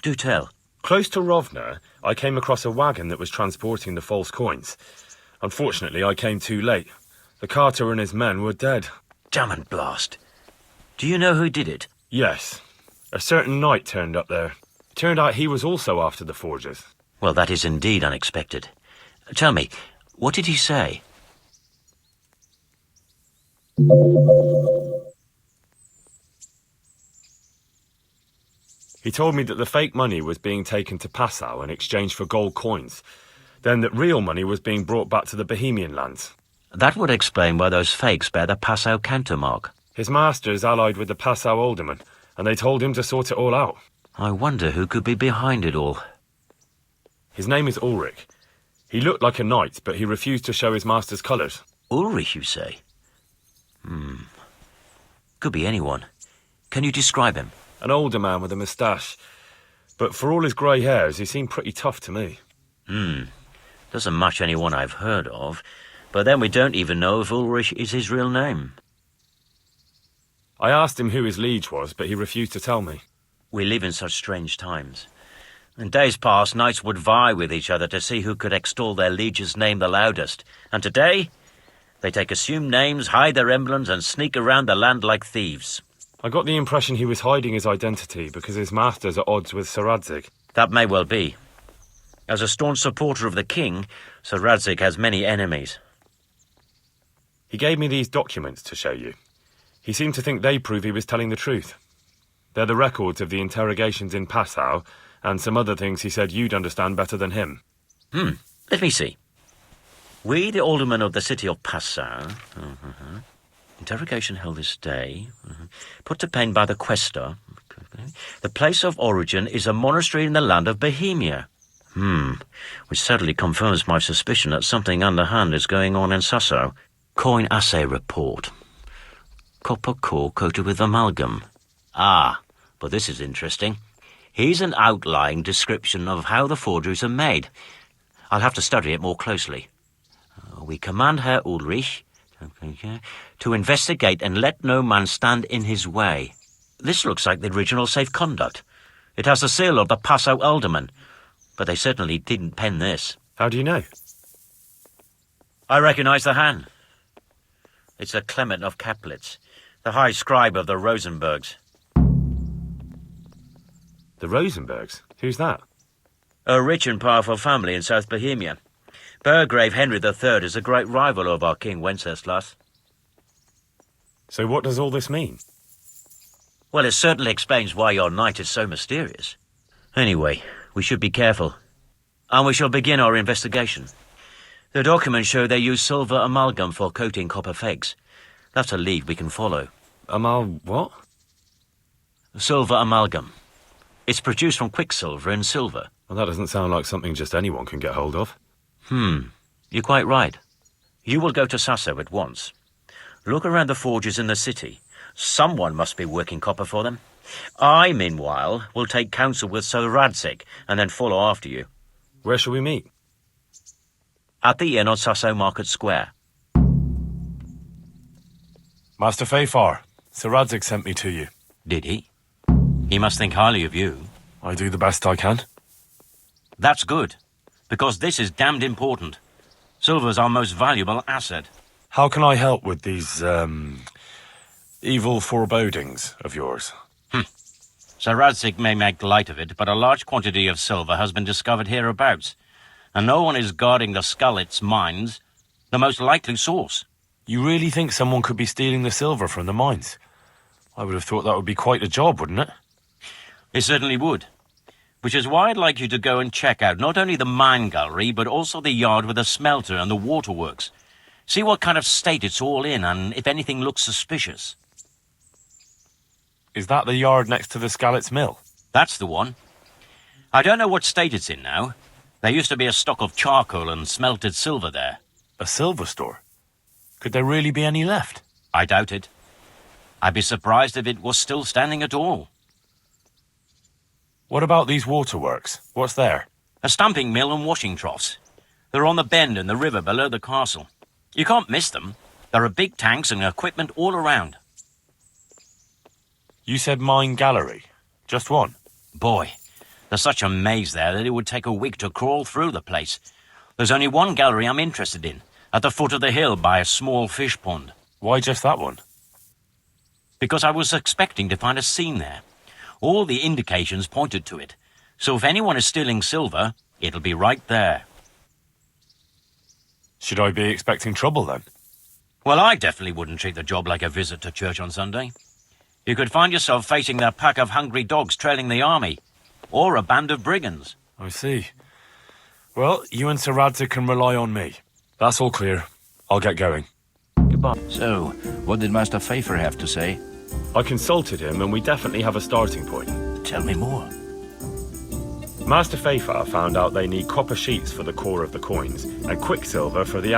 Do tell. Close to Rovna, I came across a wagon that was transporting the false coins. Unfortunately, I came too late. The carter and his men were dead. Damn and blast. Do you know who did it? Yes. A certain knight turned up there. Turned out he was also after the forgers. Well, that is indeed unexpected. Tell me, What did he say? He told me that the fake money was being taken to Passau in exchange for gold coins, then that real money was being brought back to the Bohemian lands. That would explain why those fakes bear the Passau countermark. His master's allied with the Passau alderman, and they told him to sort it all out. I wonder who could be behind it all. His name is Ulrich. He looked like a knight, but he refused to show his master's colours. Ulrich, you say? Could be anyone. Can you describe him? An older man with a moustache. But for all his grey hairs, he seemed pretty tough to me. Doesn't match anyone I've heard of. But then we don't even know if Ulrich is his real name. I asked him who his liege was, but he refused to tell me. We live in such strange times. In days past, knights would vie with each other to see who could extol their liege's name the loudest. And today, they take assumed names, hide their emblems, and sneak around the land like thieves. I got the impression he was hiding his identity because his master's at odds with Sir Radzig. That may well be. As a staunch supporter of the king, Sir Radzig has many enemies. He gave me these documents to show you. He seemed to think they prove he was telling the truth. They're the records of the interrogations in Passau, and some other things he said you'd understand better than him. Let me see. We, the aldermen of the city of Passau... Interrogation held this day. Put to pen by the questor. The place of origin is a monastery in the land of Bohemia. Which certainly confirms my suspicion that something underhand is going on in Sasso. Coin assay report. Copper core coated with amalgam. But this is interesting. Here's an outline description of how the forgeries are made. I'll have to study it more closely. We command Herr Ulrich to investigate and let no man stand in his way. This looks like the original safe conduct. It has the seal of the Passau alderman, but they certainly didn't pen this. How do you know? I recognize the hand. It's a Clement of Kaplitz, the high scribe of the Rosenbergs. The Rosenbergs? Who's that? A rich and powerful family in South Bohemia. Burgrave Henry III is a great rival of our King Wenceslas. So what does all this mean? Well, it certainly explains why your knight is so mysterious. Anyway, we should be careful. And we shall begin our investigation. The documents show they use silver amalgam for coating copper fakes. That's a lead we can follow. What? Silver amalgam. It's produced from quicksilver and silver. Well, that doesn't sound like something just anyone can get hold of. You're quite right. You will go to Sasso at once. Look around the forges in the city. Someone must be working copper for them. I, meanwhile, will take counsel with Sir Radzig and then follow after you. Where shall we meet? At the inn on Sasso Market Square. Master Fafar, Sir Radzig sent me to you. Did he? He must think highly of you. I do the best I can. That's good, because this is damned important. Silver's our most valuable asset. How can I help with these, evil forebodings of yours? Sir Radzig may make light of it, but a large quantity of silver has been discovered hereabouts, and no one is guarding the Skullets mines, the most likely source. You really think someone could be stealing the silver from the mines? I would have thought that would be quite a job, wouldn't it? It certainly would. Which is why I'd like you to go and check out not only the mine gallery, but also the yard with the smelter and the waterworks. See what kind of state it's all in, and if anything looks suspicious. Is that the yard next to the Skalitz mill? That's the one. I don't know what state it's in now. There used to be a stock of charcoal and smelted silver there. A silver store? Could there really be any left? I doubt it. I'd be surprised if it was still standing at all. What about these waterworks? What's there? A stamping mill and washing troughs. They're on the bend in the river below the castle. You can't miss them. There are big tanks and equipment all around. You said mine gallery. Just one? Boy, there's such a maze there that it would take a week to crawl through the place. There's only one gallery I'm interested in, at the foot of the hill by a small fish pond. Why just that one? Because I was expecting to find a scene there. All the indications pointed to it. So if anyone is stealing silver, it'll be right there. Should I be expecting trouble then? Well, I definitely wouldn't treat the job like a visit to church on Sunday. You could find yourself facing a pack of hungry dogs trailing the army, or a band of brigands. I see. Well, you and Sir Radza can rely on me. That's all clear. I'll get going. Goodbye. So, what did Master Pfeiffer have to say? I consulted him, and we definitely have a starting point. Tell me more. Master Pfeiffer found out they need copper sheets for the core of the coins, and quicksilver for the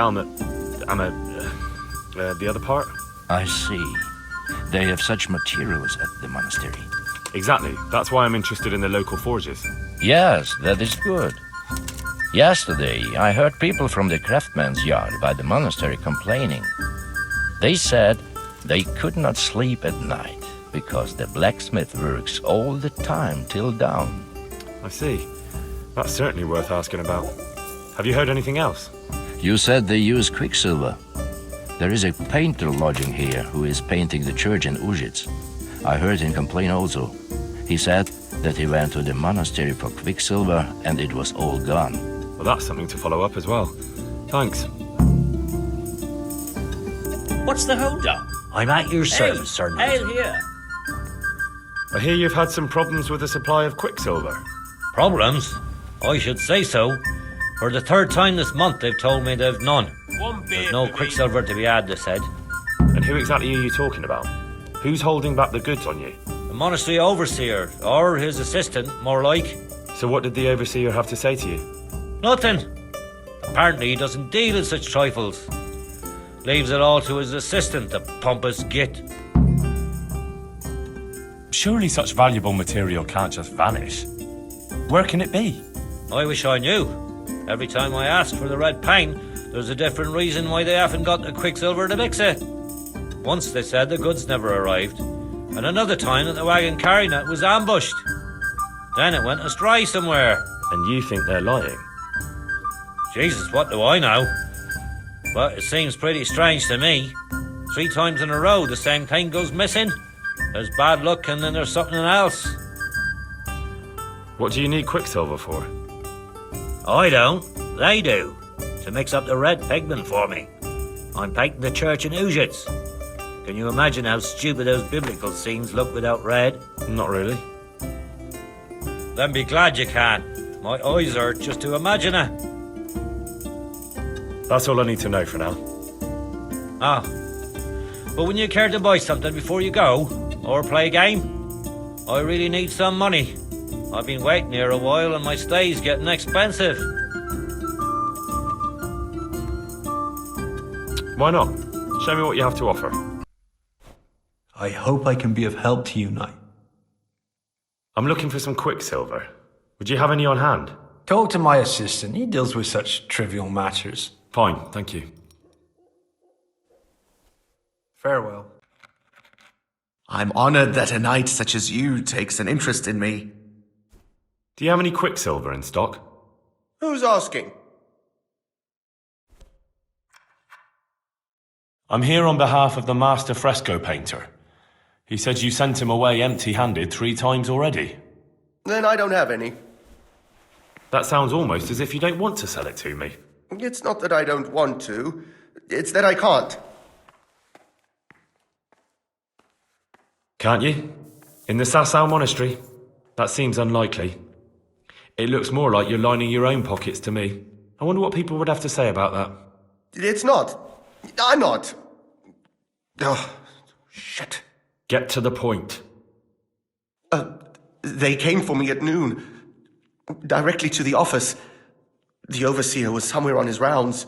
the other part? I see. They have such materials at the monastery. Exactly. That's why I'm interested in the local forges. Yes, that is good. Yesterday, I heard people from the craftsman's yard by the monastery complaining. They said they could not sleep at night because the blacksmith works all the time till dawn. I see. That's certainly worth asking about. Have you heard anything else? You said they use quicksilver. There is a painter lodging here who is painting the church in Ujits. I heard him complain also. He said that he went to the monastery for quicksilver and it was all gone. Well, that's something to follow up as well. Thanks. What's the hold-up? I'm at your service, Sir Knight. Hail here. I hear you've had some problems with the supply of quicksilver. Problems? I should say so. For the third time this month, they've told me they've none. There's no quicksilver to be had, they said. And who exactly are you talking about? Who's holding back the goods on you? The monastery overseer, or his assistant, more like. So what did the overseer have to say to you? Nothing. Apparently he doesn't deal in such trifles. Leaves it all to his assistant, the pompous git. Surely such valuable material can't just vanish. Where can it be? I wish I knew. Every time I ask for the red paint, there's a different reason why they haven't got the quicksilver to mix it. Once they said the goods never arrived, and another time that the wagon carrying it was ambushed. Then it went astray somewhere. And you think they're lying? Jesus, what do I know? But it seems pretty strange to me. 3 times in a row the same thing goes missing. There's bad luck and then there's something else. What do you need quicksilver for? I don't. They do. To mix up the red pigment for me. I'm painting the church in Ujits. Can you imagine how stupid those biblical scenes look without red? Not really. Then be glad you can. My eyes hurt just to imagine it. That's all I need to know for now. Ah. But wouldn't you care to buy something before you go? Or play a game? I really need some money. I've been waiting here a while and my stay's getting expensive. Why not? Show me what you have to offer. I hope I can be of help to you, Knight. I'm looking for some quicksilver. Would you have any on hand? Talk to my assistant. He deals with such trivial matters. Fine, thank you. Farewell. I'm honored that a knight such as you takes an interest in me. Do you have any quicksilver in stock? Who's asking? I'm here on behalf of the master fresco painter. He said you sent him away empty-handed 3 times already. Then I don't have any. That sounds almost as if you don't want to sell it to me. It's not that I don't want to. It's that I can't. Can't you? In the Sasau monastery? That seems unlikely. It looks more like you're lining your own pockets to me. I wonder what people would have to say about that. It's not. I'm not. Oh, shit. Get to the point. They came for me at noon. Directly to the office. The overseer was somewhere on his rounds.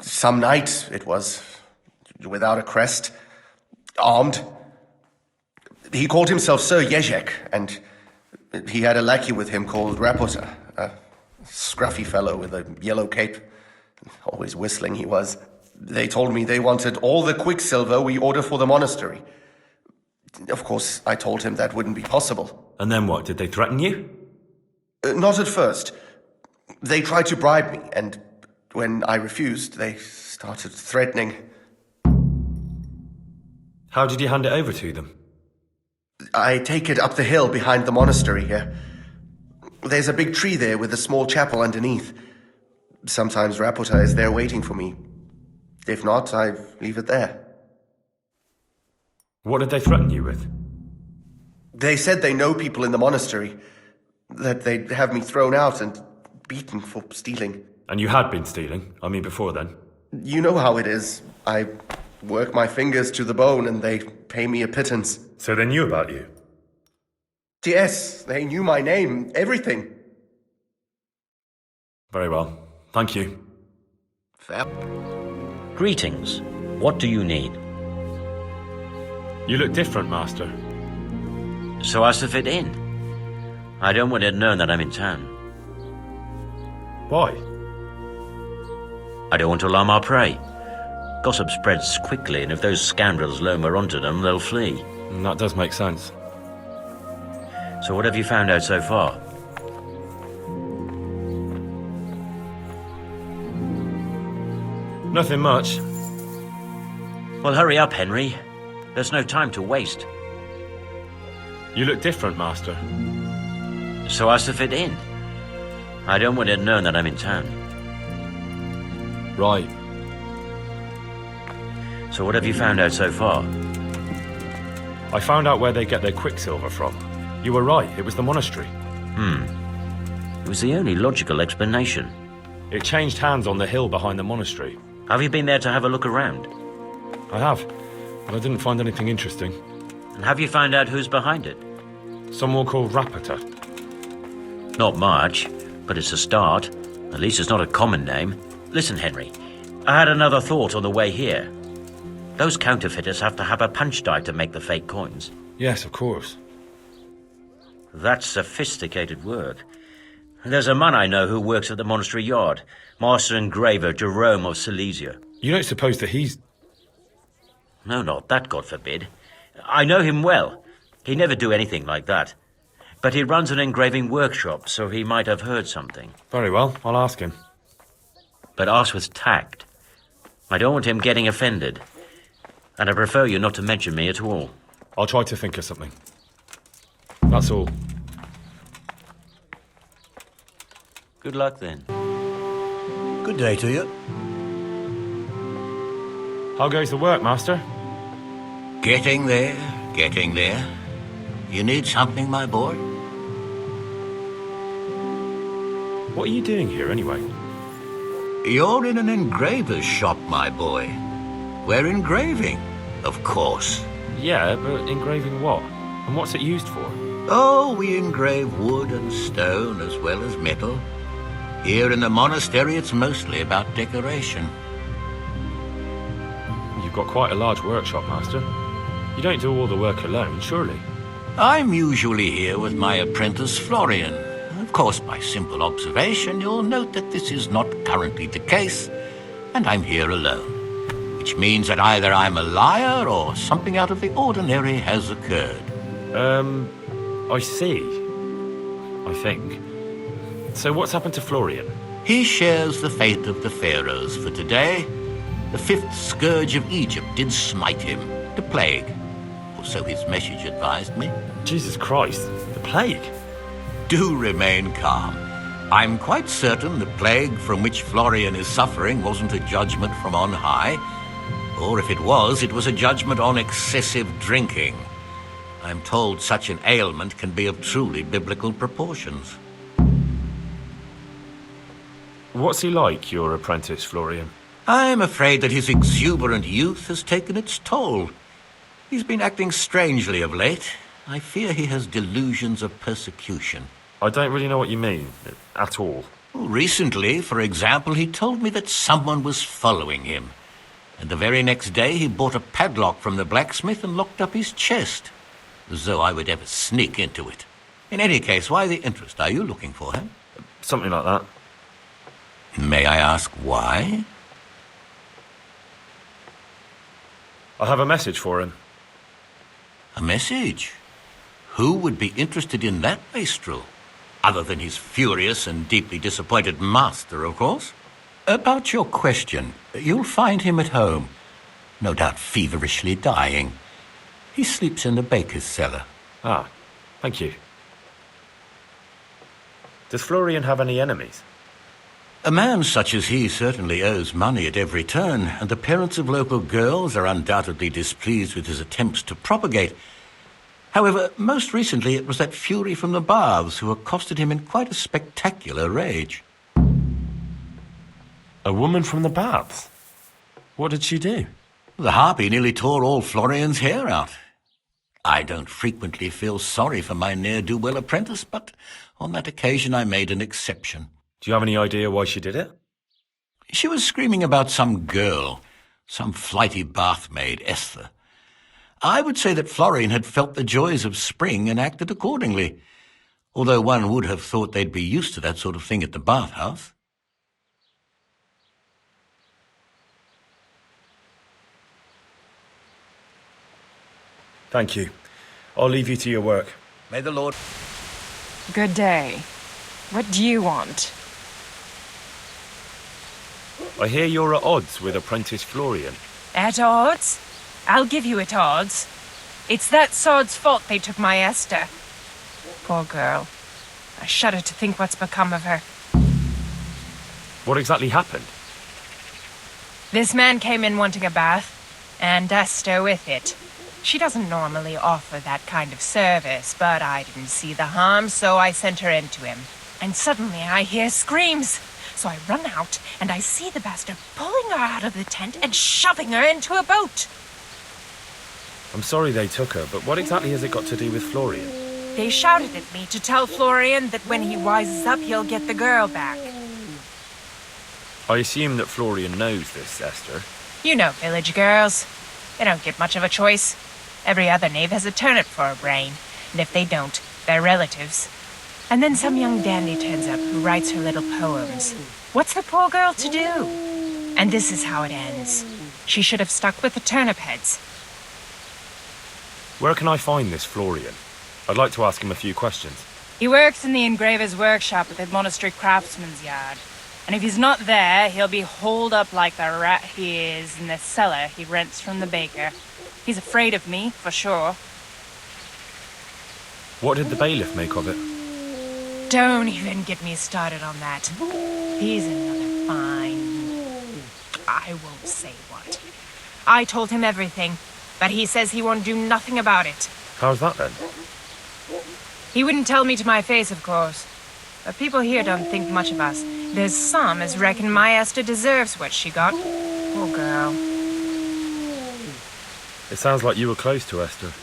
Some night, it was. Without a crest. Armed. He called himself Sir Jezek, and he had a lackey with him called Rapota, a scruffy fellow with a yellow cape. Always whistling he was. They told me they wanted all the quicksilver we order for the monastery. Of course, I told him that wouldn't be possible. And then what? Did they threaten you? Not at first. They tried to bribe me, and when I refused, they started threatening. How did you hand it over to them? I take it up the hill behind the monastery here. There's a big tree there with a small chapel underneath. Sometimes Rapota is there waiting for me. If not, I leave it there. What did they threaten you with? They said they know people in the monastery, that they'd have me thrown out and beaten for stealing. And you had been stealing? I mean, before then? You know how it is. I work my fingers to the bone and they pay me a pittance. So they knew about you? Yes, they knew my name, everything. Very well. Thank you. Fair. Greetings. What do you need? You look different, Master. So as to fit in. I don't want it known that I'm in town. Why? I don't want to alarm our prey. Gossip spreads quickly, and if those scoundrels loam onto them, they'll flee. That does make sense. So what have you found out so far? Nothing much. Well, hurry up, Henry. There's no time to waste. You look different, Master. So as to fit in. I don't want it known that I'm in town. Right. So what have you found out so far? I found out where they get their quicksilver from. You were right, it was the monastery. It was the only logical explanation. It changed hands on the hill behind the monastery. Have you been there to have a look around? I have, but I didn't find anything interesting. And have you found out who's behind it? Someone called Rapota. Not much, but it's a start. At least it's not a common name. Listen, Henry, I had another thought on the way here. Those counterfeiters have to have a punch die to make the fake coins. Yes, of course. That's sophisticated work. There's a man I know who works at the monastery yard, Master Engraver Jerome of Silesia. You don't suppose that he's... No, not that, God forbid. I know him well. He'd never do anything like that. But he runs an engraving workshop, so he might have heard something. Very well, I'll ask him. But ask with tact. I don't want him getting offended. And I prefer you not to mention me at all. I'll try to think of something. That's all. Good luck, then. Good day to you. How goes the work, Master? Getting there, getting there. You need something, my boy? What are you doing here, anyway? You're in an engraver's shop, my boy. We're engraving, of course. Yeah, but engraving what? And what's it used for? Oh, we engrave wood and stone as well as metal. Here in the monastery, it's mostly about decoration. You've got quite a large workshop, Master. You don't do all the work alone, surely? I'm usually here with my apprentice, Florian. Of course, by simple observation, you'll note that this is not currently the case, and I'm here alone. Which means that either I'm a liar or something out of the ordinary has occurred. I see. I think. So what's happened to Florian? He shares the fate of the pharaohs for today. The fifth scourge of Egypt did smite him, the plague. Or so his message advised me. Jesus Christ, the plague? Do remain calm. I'm quite certain the plague from which Florian is suffering wasn't a judgment from on high. Or if it was a judgment on excessive drinking. I'm told such an ailment can be of truly biblical proportions. What's he like, your apprentice, Florian? I'm afraid that his exuberant youth has taken its toll. He's been acting strangely of late. I fear he has delusions of persecution. I don't really know what you mean, at all. Recently, for example, he told me that someone was following him. And the very next day he bought a padlock from the blacksmith and locked up his chest. As though I would ever sneak into it. In any case, why the interest? Are you looking for him? Something like that. May I ask why? I have a message for him. A message? Who would be interested in that wastrel? Other than his furious and deeply disappointed master, of course. About your question, you'll find him at home. No doubt feverishly dying. He sleeps in the baker's cellar. Ah, thank you. Does Florian have any enemies? A man such as he certainly owes money at every turn, and the parents of local girls are undoubtedly displeased with his attempts to propagate. However, most recently it was that fury from the baths who accosted him in quite a spectacular rage. A woman from the baths? What did she do? The harpy nearly tore all Florian's hair out. I don't frequently feel sorry for my ne'er-do-well apprentice, but on that occasion I made an exception. Do you have any idea why she did it? She was screaming about some girl, some flighty bathmaid, Esther. I would say that Florian had felt the joys of spring and acted accordingly, although one would have thought they'd be used to that sort of thing at the bathhouse. Thank you. I'll leave you to your work. May the Lord... Good day. What do you want? I hear you're at odds with apprentice Florian. At odds? I'll give you at odds. It's that sod's fault they took my Esther. Poor girl. I shudder to think what's become of her. What exactly happened? This man came in wanting a bath, and Esther with it. She doesn't normally offer that kind of service, but I didn't see the harm, so I sent her in to him. And suddenly I hear screams. So I run out, and I see the bastard pulling her out of the tent and shoving her into a boat. I'm sorry they took her, but what exactly has it got to do with Florian? They shouted at me to tell Florian that when he wises up, he'll get the girl back. I assume that Florian knows this, Esther. You know village girls. They don't get much of a choice. Every other knave has a turnip for a brain, and if they don't, they're relatives. And then some young dandy turns up who writes her little poems. What's the poor girl to do? And this is how it ends. She should have stuck with the turnip heads. Where can I find this Florian? I'd like to ask him a few questions. He works in the engraver's workshop at the monastery craftsman's yard. And if he's not there, he'll be holed up like the rat he is in the cellar he rents from the baker. He's afraid of me, for sure. What did the bailiff make of it? Don't even get me started on that. He's another fine... I won't say what. I told him everything, but he says he won't do nothing about it. How's that then? He wouldn't tell me to my face, of course. But people here don't think much of us. There's some as reckon my Esther deserves what she got. Poor girl. It sounds like you were close to Esther.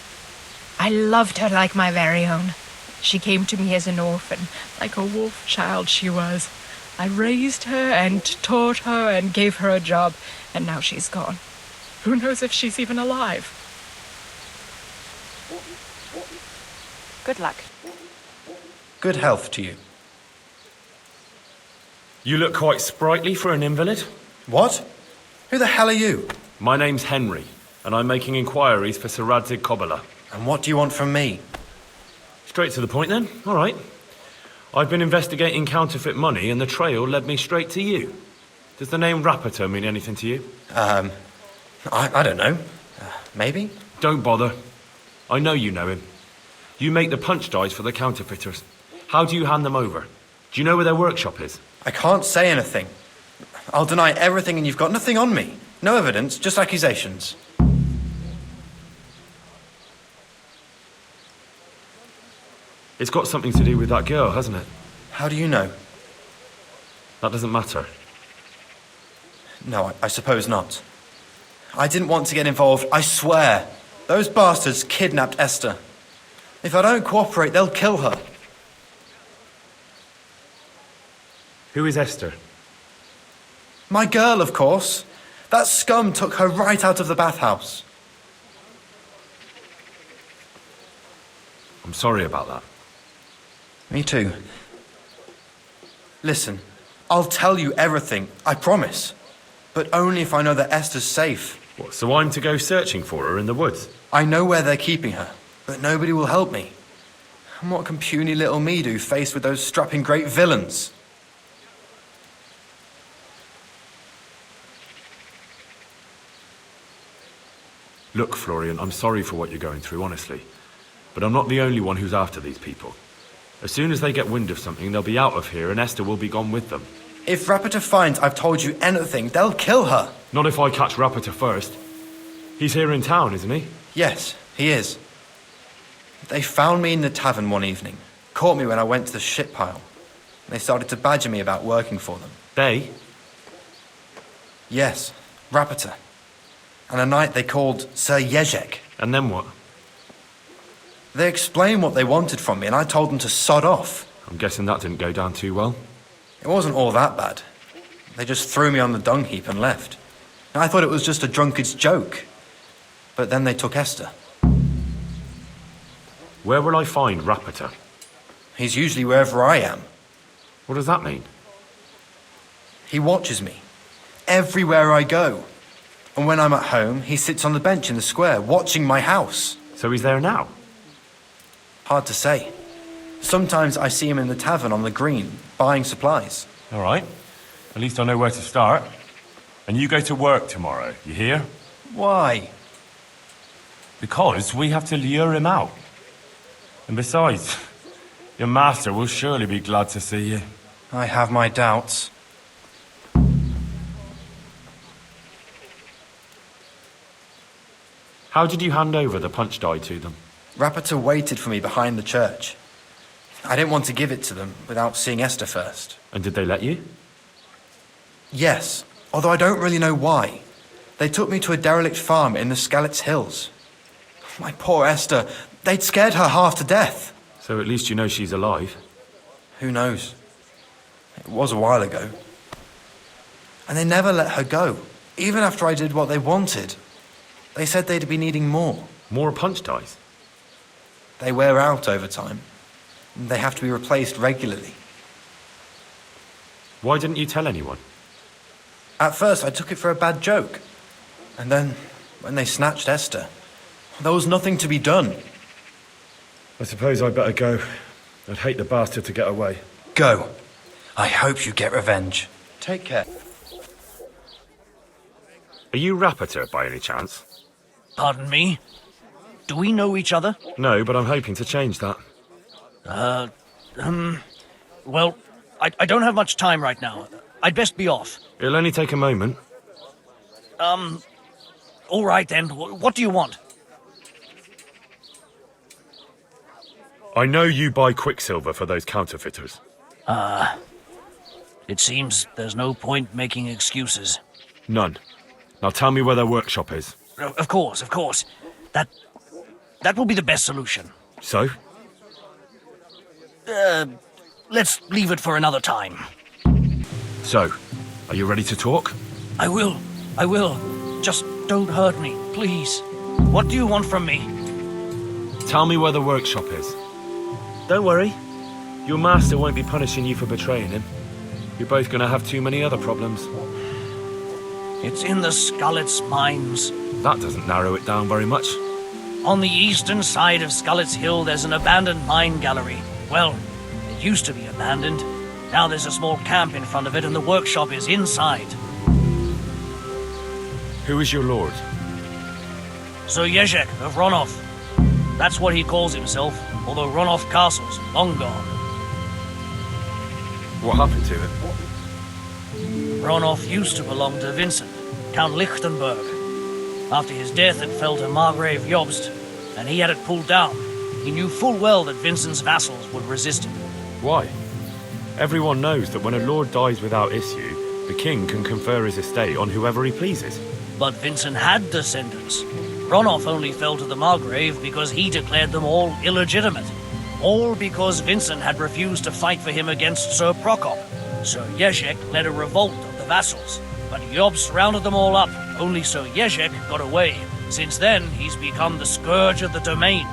I loved her like my very own. She came to me as an orphan, like a wolf child she was. I raised her and taught her and gave her a job, and now she's gone. Who knows if she's even alive? Good luck. Good health to you. You look quite sprightly for an invalid. What? Who the hell are you? My name's Henry, and I'm making inquiries for Sir Radzig Kobyla. And what do you want from me? Straight to the point then. All right. I've been investigating counterfeit money, and the trail led me straight to you. Does the name Rappator mean anything to you? I don't know. Maybe? Don't bother. I know you know him. You make the punch dies for the counterfeiters. How do you hand them over? Do you know where their workshop is? I can't say anything. I'll deny everything and you've got nothing on me. No evidence, just accusations. It's got something to do with that girl, hasn't it? How do you know? That doesn't matter. No, I suppose not. I didn't want to get involved, I swear. Those bastards kidnapped Esther. If I don't cooperate, they'll kill her. Who is Esther? My girl, of course. That scum took her right out of the bathhouse. I'm sorry about that. Me too. Listen, I'll tell you everything, I promise. But only if I know that Esther's safe. What, so I'm to go searching for her in the woods? I know where they're keeping her, but nobody will help me. And what can puny little me do faced with those strapping great villains? Look, Florian, I'm sorry for what you're going through, honestly. But I'm not the only one who's after these people. As soon as they get wind of something, they'll be out of here and Esther will be gone with them. If Rapita finds I've told you anything, they'll kill her. Not if I catch Rapita first. He's here in town, isn't he? Yes, he is. They found me in the tavern one evening, caught me when I went to the shit pile. They started to badger me about working for them. They? Yes, Rapita. And a knight they called Sir Jezek. And then what? They explained what they wanted from me, and I told them to sod off. I'm guessing that didn't go down too well. It wasn't all that bad. They just threw me on the dung heap and left. I thought it was just a drunkard's joke. But then they took Esther. Where will I find Rapita? He's usually wherever I am. What does that mean? He watches me. Everywhere I go. And when I'm at home, he sits on the bench in the square, watching my house. So he's there now? Hard to say. Sometimes I see him in the tavern on the green, buying supplies. All right. At least I know where to start. And you go to work tomorrow, you hear? Why? Because we have to lure him out. And besides, your master will surely be glad to see you. I have my doubts. How did you hand over the punch die to them? Rapita waited for me behind the church. I didn't want to give it to them without seeing Esther first. And did they let you? Yes, although I don't really know why. They took me to a derelict farm in the Skalitz Hills. My poor Esther, they'd scared her half to death. So at least you know she's alive. Who knows? It was a while ago. And they never let her go, even after I did what they wanted. They said they'd be needing more. More punch dies? They wear out over time. They have to be replaced regularly. Why didn't you tell anyone? At first, I took it for a bad joke. And then, when they snatched Esther, there was nothing to be done. I suppose I'd better go. I'd hate the bastard to get away. Go. I hope you get revenge. Take care. Are you Rapita, by any chance? Pardon me? Do we know each other? No, but I'm hoping to change that. Well, I don't have much time right now. I'd best be off. It'll only take a moment. All right then. What do you want? I know you buy quicksilver for those counterfeiters. It seems there's no point making excuses. None. Now tell me where their workshop is. Of course. That will be the best solution. So? Let's leave it for another time. So, are you ready to talk? I will. Just don't hurt me, please. What do you want from me? Tell me where the workshop is. Don't worry. Your master won't be punishing you for betraying him. You're both going to have too many other problems. It's in the Skalitz mines. That doesn't narrow it down very much. On the eastern side of Skalitz Hill, there's an abandoned mine gallery. Well, it used to be abandoned. Now there's a small camp in front of it, and the workshop is inside. Who is your lord? Sir Jezek of Ronov. That's what he calls himself, although Ronov Castle's long gone. What happened to it? Ronov used to belong to Vincent, Count Lichtenberg. After his death, it fell to Margrave Jobst, and he had it pulled down. He knew full well that Vincent's vassals would resist him. Why? Everyone knows that when a lord dies without issue, the king can confer his estate on whoever he pleases. But Vincent had descendants. Ronov only fell to the Margrave because he declared them all illegitimate. All because Vincent had refused to fight for him against Sir Prokop. Sir Jezek led a revolt of the vassals, but Jobst rounded them all up. Only Sir Jezek got away. Since then, he's become the scourge of the domain.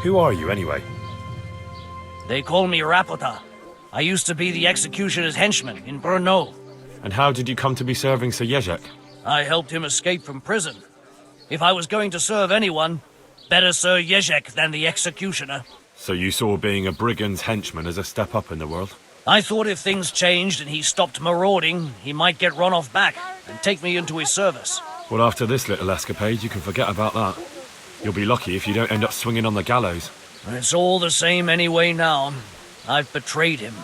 Who are you, anyway? They call me Rapota. I used to be the executioner's henchman in Brno. And how did you come to be serving Sir Jezek? I helped him escape from prison. If I was going to serve anyone, better Sir Jezek than the executioner. So you saw being a brigand's henchman as a step up in the world? I thought if things changed and he stopped marauding, he might get Ronov back and take me into his service. Well, after this little escapade, you can forget about that. You'll be lucky if you don't end up swinging on the gallows. It's all the same anyway now. I've betrayed him.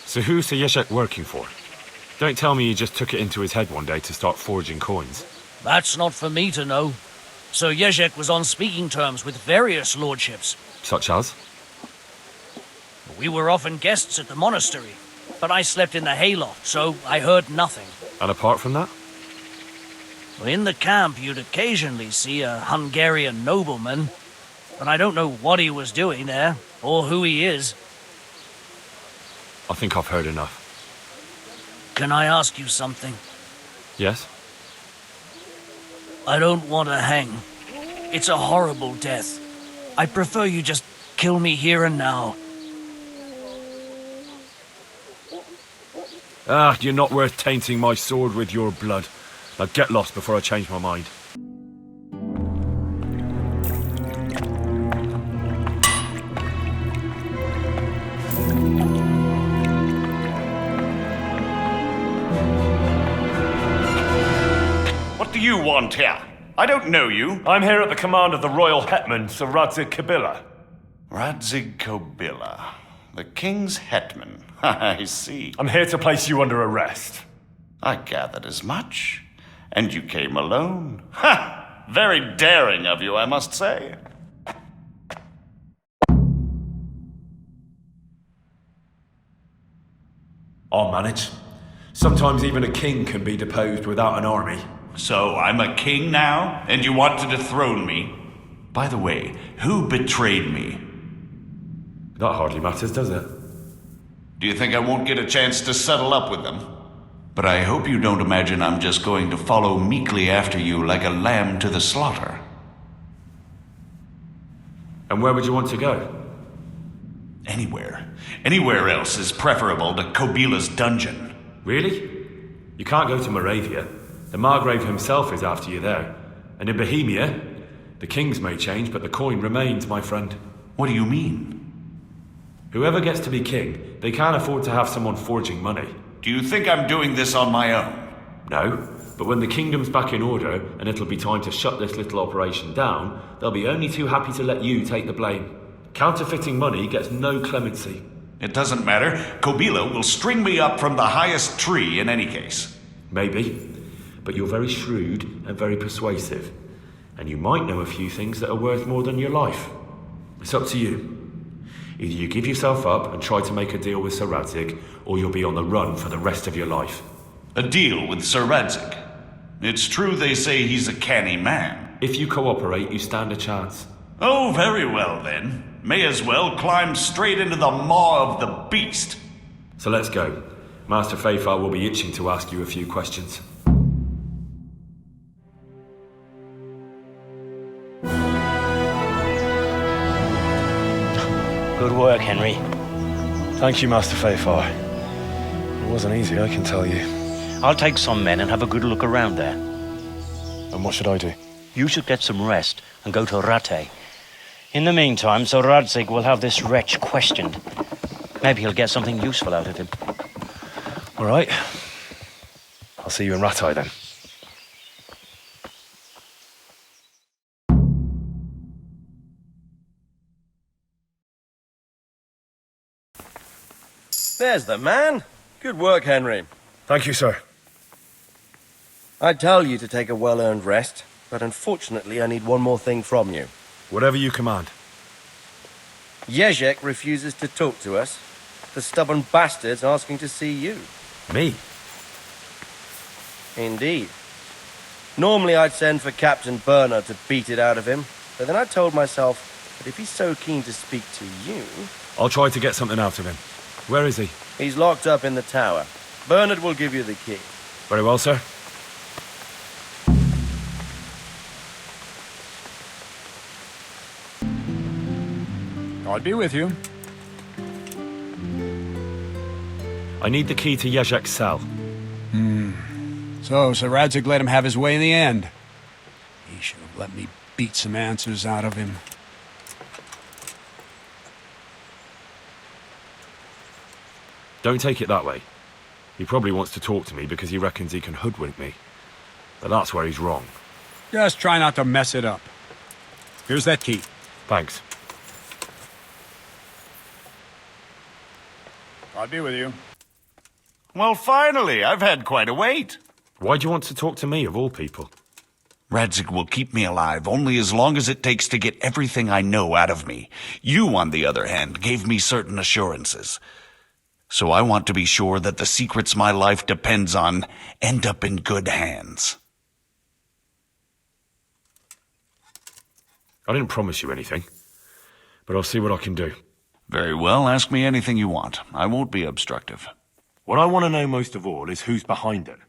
So who's Yezhek working for? Don't tell me he just took it into his head one day to start forging coins. That's not for me to know. Sir Yezhek was on speaking terms with various lordships. Such as? We were often guests at the monastery, but I slept in the hayloft, so I heard nothing. And apart from that? In the camp, you'd occasionally see a Hungarian nobleman, but I don't know what he was doing there, or who he is. I think I've heard enough. Can I ask you something? Yes? I don't want to hang. It's a horrible death. I prefer you just kill me here and now. Ah, you're not worth tainting my sword with your blood. Now get lost before I change my mind. What do you want here? I don't know you. I'm here at the command of the royal hetman, Sir Radzig Kobyla. Radzig Kobyla, the king's hetman. I see. I'm here to place you under arrest. I gathered as much. And you came alone. Ha! Very daring of you, I must say. I'll manage. Sometimes even a king can be deposed without an army. So I'm a king now, and you want to dethrone me? By the way, who betrayed me? That hardly matters, does it? Do you think I won't get a chance to settle up with them? But I hope you don't imagine I'm just going to follow meekly after you like a lamb to the slaughter. And where would you want to go? Anywhere. Anywhere else is preferable to Kobyla's dungeon. Really? You can't go to Moravia. The Margrave himself is after you there. And in Bohemia, the kings may change, but the coin remains, my friend. What do you mean? Whoever gets to be king, they can't afford to have someone forging money. Do you think I'm doing this on my own? No, but when the kingdom's back in order, and it'll be time to shut this little operation down, they'll be only too happy to let you take the blame. Counterfeiting money gets no clemency. It doesn't matter. Kobyla will string me up from the highest tree in any case. Maybe, but you're very shrewd and very persuasive. And you might know a few things that are worth more than your life. It's up to you. Either you give yourself up and try to make a deal with Sir Radzig, or you'll be on the run for the rest of your life. A deal with Sir Radzig? It's true they say he's a canny man. If you cooperate, you stand a chance. Oh, very well then. May as well climb straight into the maw of the beast. So let's go. Master Fafar will be itching to ask you a few questions. Good work, Henry. Thank you, Master Fafar. It wasn't easy, I can tell you. I'll take some men and have a good look around there. And what should I do? You should get some rest and go to Rattay. In the meantime, Sir Radzig will have this wretch questioned. Maybe he'll get something useful out of him. All right. I'll see you in Rattay then. There's the man. Good work, Henry. Thank you, sir. I'd tell you to take a well-earned rest, but unfortunately I need one more thing from you. Whatever you command. Yezhek refuses to talk to us. The stubborn bastard's asking to see you. Me? Indeed. Normally I'd send for Captain Bernard to beat it out of him, but then I told myself that if he's so keen to speak to you... I'll try to get something out of him. Where is he? He's locked up in the tower. Bernard will give you the key. Very well, sir. I'll be with you. I need the key to Yezhek's cell. So Sir Radzig let him have his way in the end. He should have let me beat some answers out of him. Don't take it that way. He probably wants to talk to me because he reckons he can hoodwink me. But that's where he's wrong. Just try not to mess it up. Here's that key. Thanks. I'll be with you. Well, finally, I've had quite a wait. Why do you want to talk to me, of all people? Radzig will keep me alive only as long as it takes to get everything I know out of me. You, on the other hand, gave me certain assurances. So I want to be sure that the secrets my life depends on end up in good hands. I didn't promise you anything, but I'll see what I can do. Very well, ask me anything you want. I won't be obstructive. What I want to know most of all is who's behind it.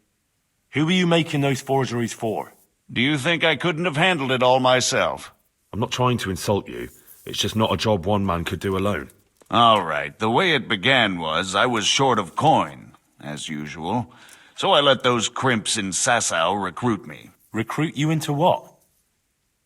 Who are you making those forgeries for? Do you think I couldn't have handled it all myself? I'm not trying to insult you. It's just not a job one man could do alone. All right, the way it began was I was short of coin, as usual. So I let those crimps in Sasau recruit me. Recruit you into what?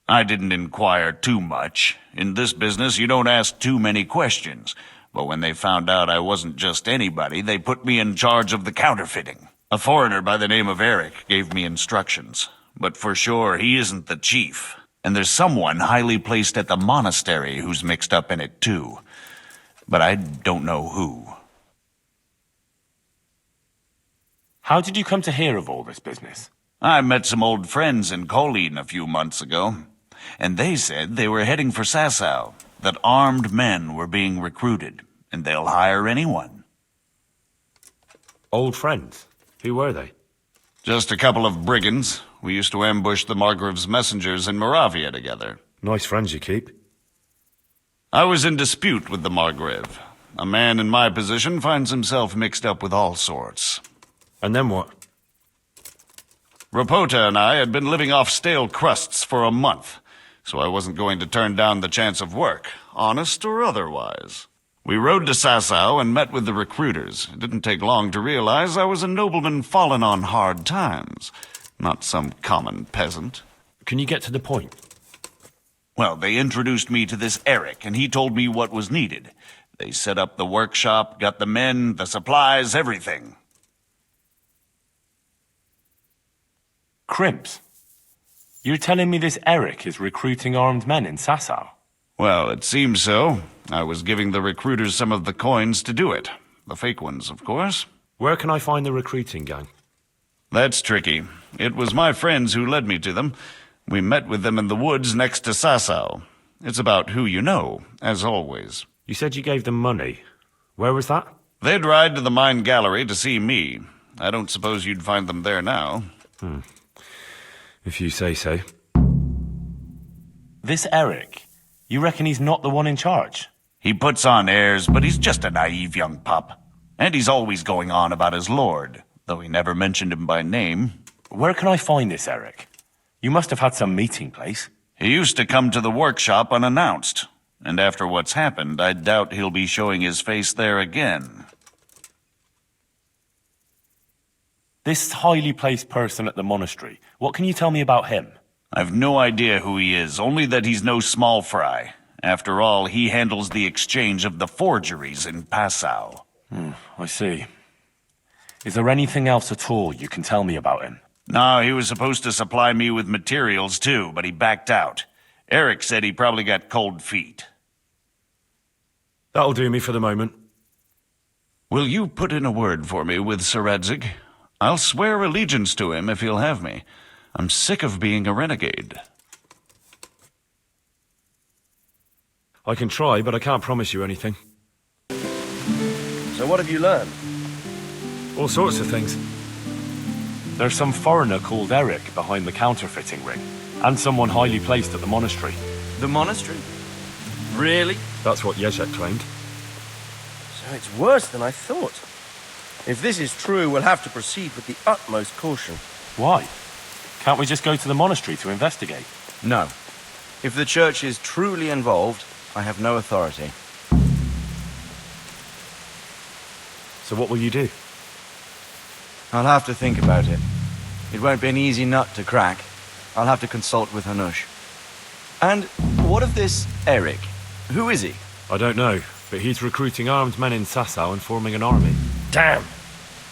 I didn't inquire too much. In this business, you don't ask too many questions. But when they found out I wasn't just anybody, they put me in charge of the counterfeiting. A foreigner by the name of Eric gave me instructions. But for sure, he isn't the chief. And there's someone highly placed at the monastery who's mixed up in it too. But I don't know who. How did you come to hear of all this business? I met some old friends in Colleen a few months ago, and they said they were heading for Sasau, that armed men were being recruited, and they'll hire anyone. Old friends? Who were they? Just a couple of brigands. We used to ambush the Margrave's messengers in Moravia together. Nice friends you keep. I was in dispute with the Margrave. A man in my position finds himself mixed up with all sorts. And then what? Rapota and I had been living off stale crusts for a month, so I wasn't going to turn down the chance of work, honest or otherwise. We rode to Sasau and met with the recruiters. It didn't take long to realize I was a nobleman fallen on hard times, not some common peasant. Can you get to the point? Well, they introduced me to this Eric, and he told me what was needed. They set up the workshop, got the men, the supplies, everything. Crimps? You're telling me this Eric is recruiting armed men in Sasau? Well, it seems so. I was giving the recruiters some of the coins to do it. The fake ones, of course. Where can I find the recruiting gang? That's tricky. It was my friends who led me to them. We met with them in the woods next to Sasau. It's about who you know, as always. You said you gave them money. Where was that? They'd ride to the mine gallery to see me. I don't suppose you'd find them there now. If you say so. This Eric, you reckon he's not the one in charge? He puts on airs, but he's just a naive young pup. And he's always going on about his lord, though he never mentioned him by name. Where can I find this Eric? You must have had some meeting place. He used to come to the workshop unannounced. And after what's happened, I doubt he'll be showing his face there again. This highly placed person at the monastery, what can you tell me about him? I've no idea who he is, only that he's no small fry. After all, he handles the exchange of the forgeries in Passau. I see. Is there anything else at all you can tell me about him? No, he was supposed to supply me with materials too, but he backed out. Eric said he probably got cold feet. That'll do me for the moment. Will you put in a word for me with Sir Radzig? I'll swear allegiance to him if he'll have me. I'm sick of being a renegade. I can try, but I can't promise you anything. So what have you learned? All sorts of things. There's some foreigner called Eric behind the counterfeiting ring, and someone highly placed at the monastery. The monastery? Really? That's what Jezek claimed. So it's worse than I thought. If this is true, we'll have to proceed with the utmost caution. Why? Can't we just go to the monastery to investigate? No. If the church is truly involved, I have no authority. So what will you do? I'll have to think about it. It won't be an easy nut to crack. I'll have to consult with Hanush. And what of this Eric? Who is he? I don't know, but he's recruiting armed men in Sasau and forming an army. Damn!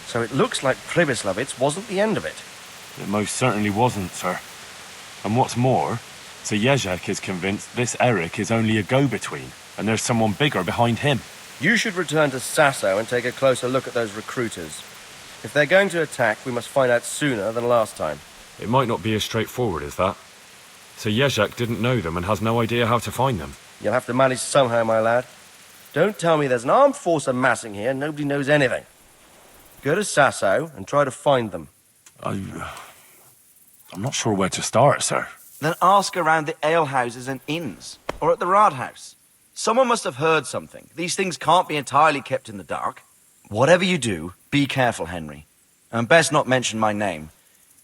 So it looks like Pribyslavitz wasn't the end of it. It most certainly wasn't, sir. And what's more, Sir Jezek is convinced this Eric is only a go-between, and there's someone bigger behind him. You should return to Sasso and take a closer look at those recruiters. If they're going to attack, we must find out sooner than last time. It might not be as straightforward as that. So Jezek didn't know them and has no idea how to find them. You'll have to manage somehow, my lad. Don't tell me there's an armed force amassing here and nobody knows anything. Go to Sasso and try to find them. I'm not sure where to start, sir. Then ask around the alehouses and inns, or at the Rathaus. Someone must have heard something. These things can't be entirely kept in the dark. Whatever you do, be careful, Henry. And best not mention my name.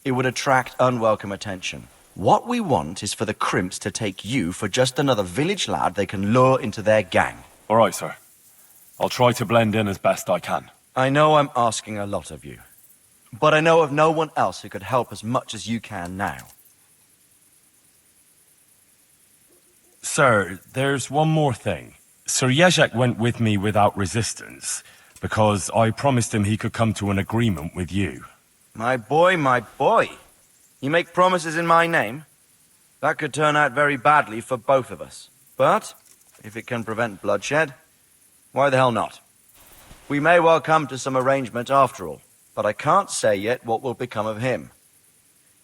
It would attract unwelcome attention. What we want is for the crimps to take you for just another village lad they can lure into their gang. All right, sir. I'll try to blend in as best I can. I know I'm asking a lot of you, but I know of no one else who could help as much as you can now. Sir, there's one more thing. Sir Jezek went with me without resistance, because I promised him he could come to an agreement with you. My boy, my boy. You make promises in my name? That could turn out very badly for both of us. But, if it can prevent bloodshed, why the hell not? We may well come to some arrangement after all, but I can't say yet what will become of him.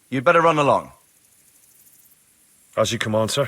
You'd better run along. As you command, sir.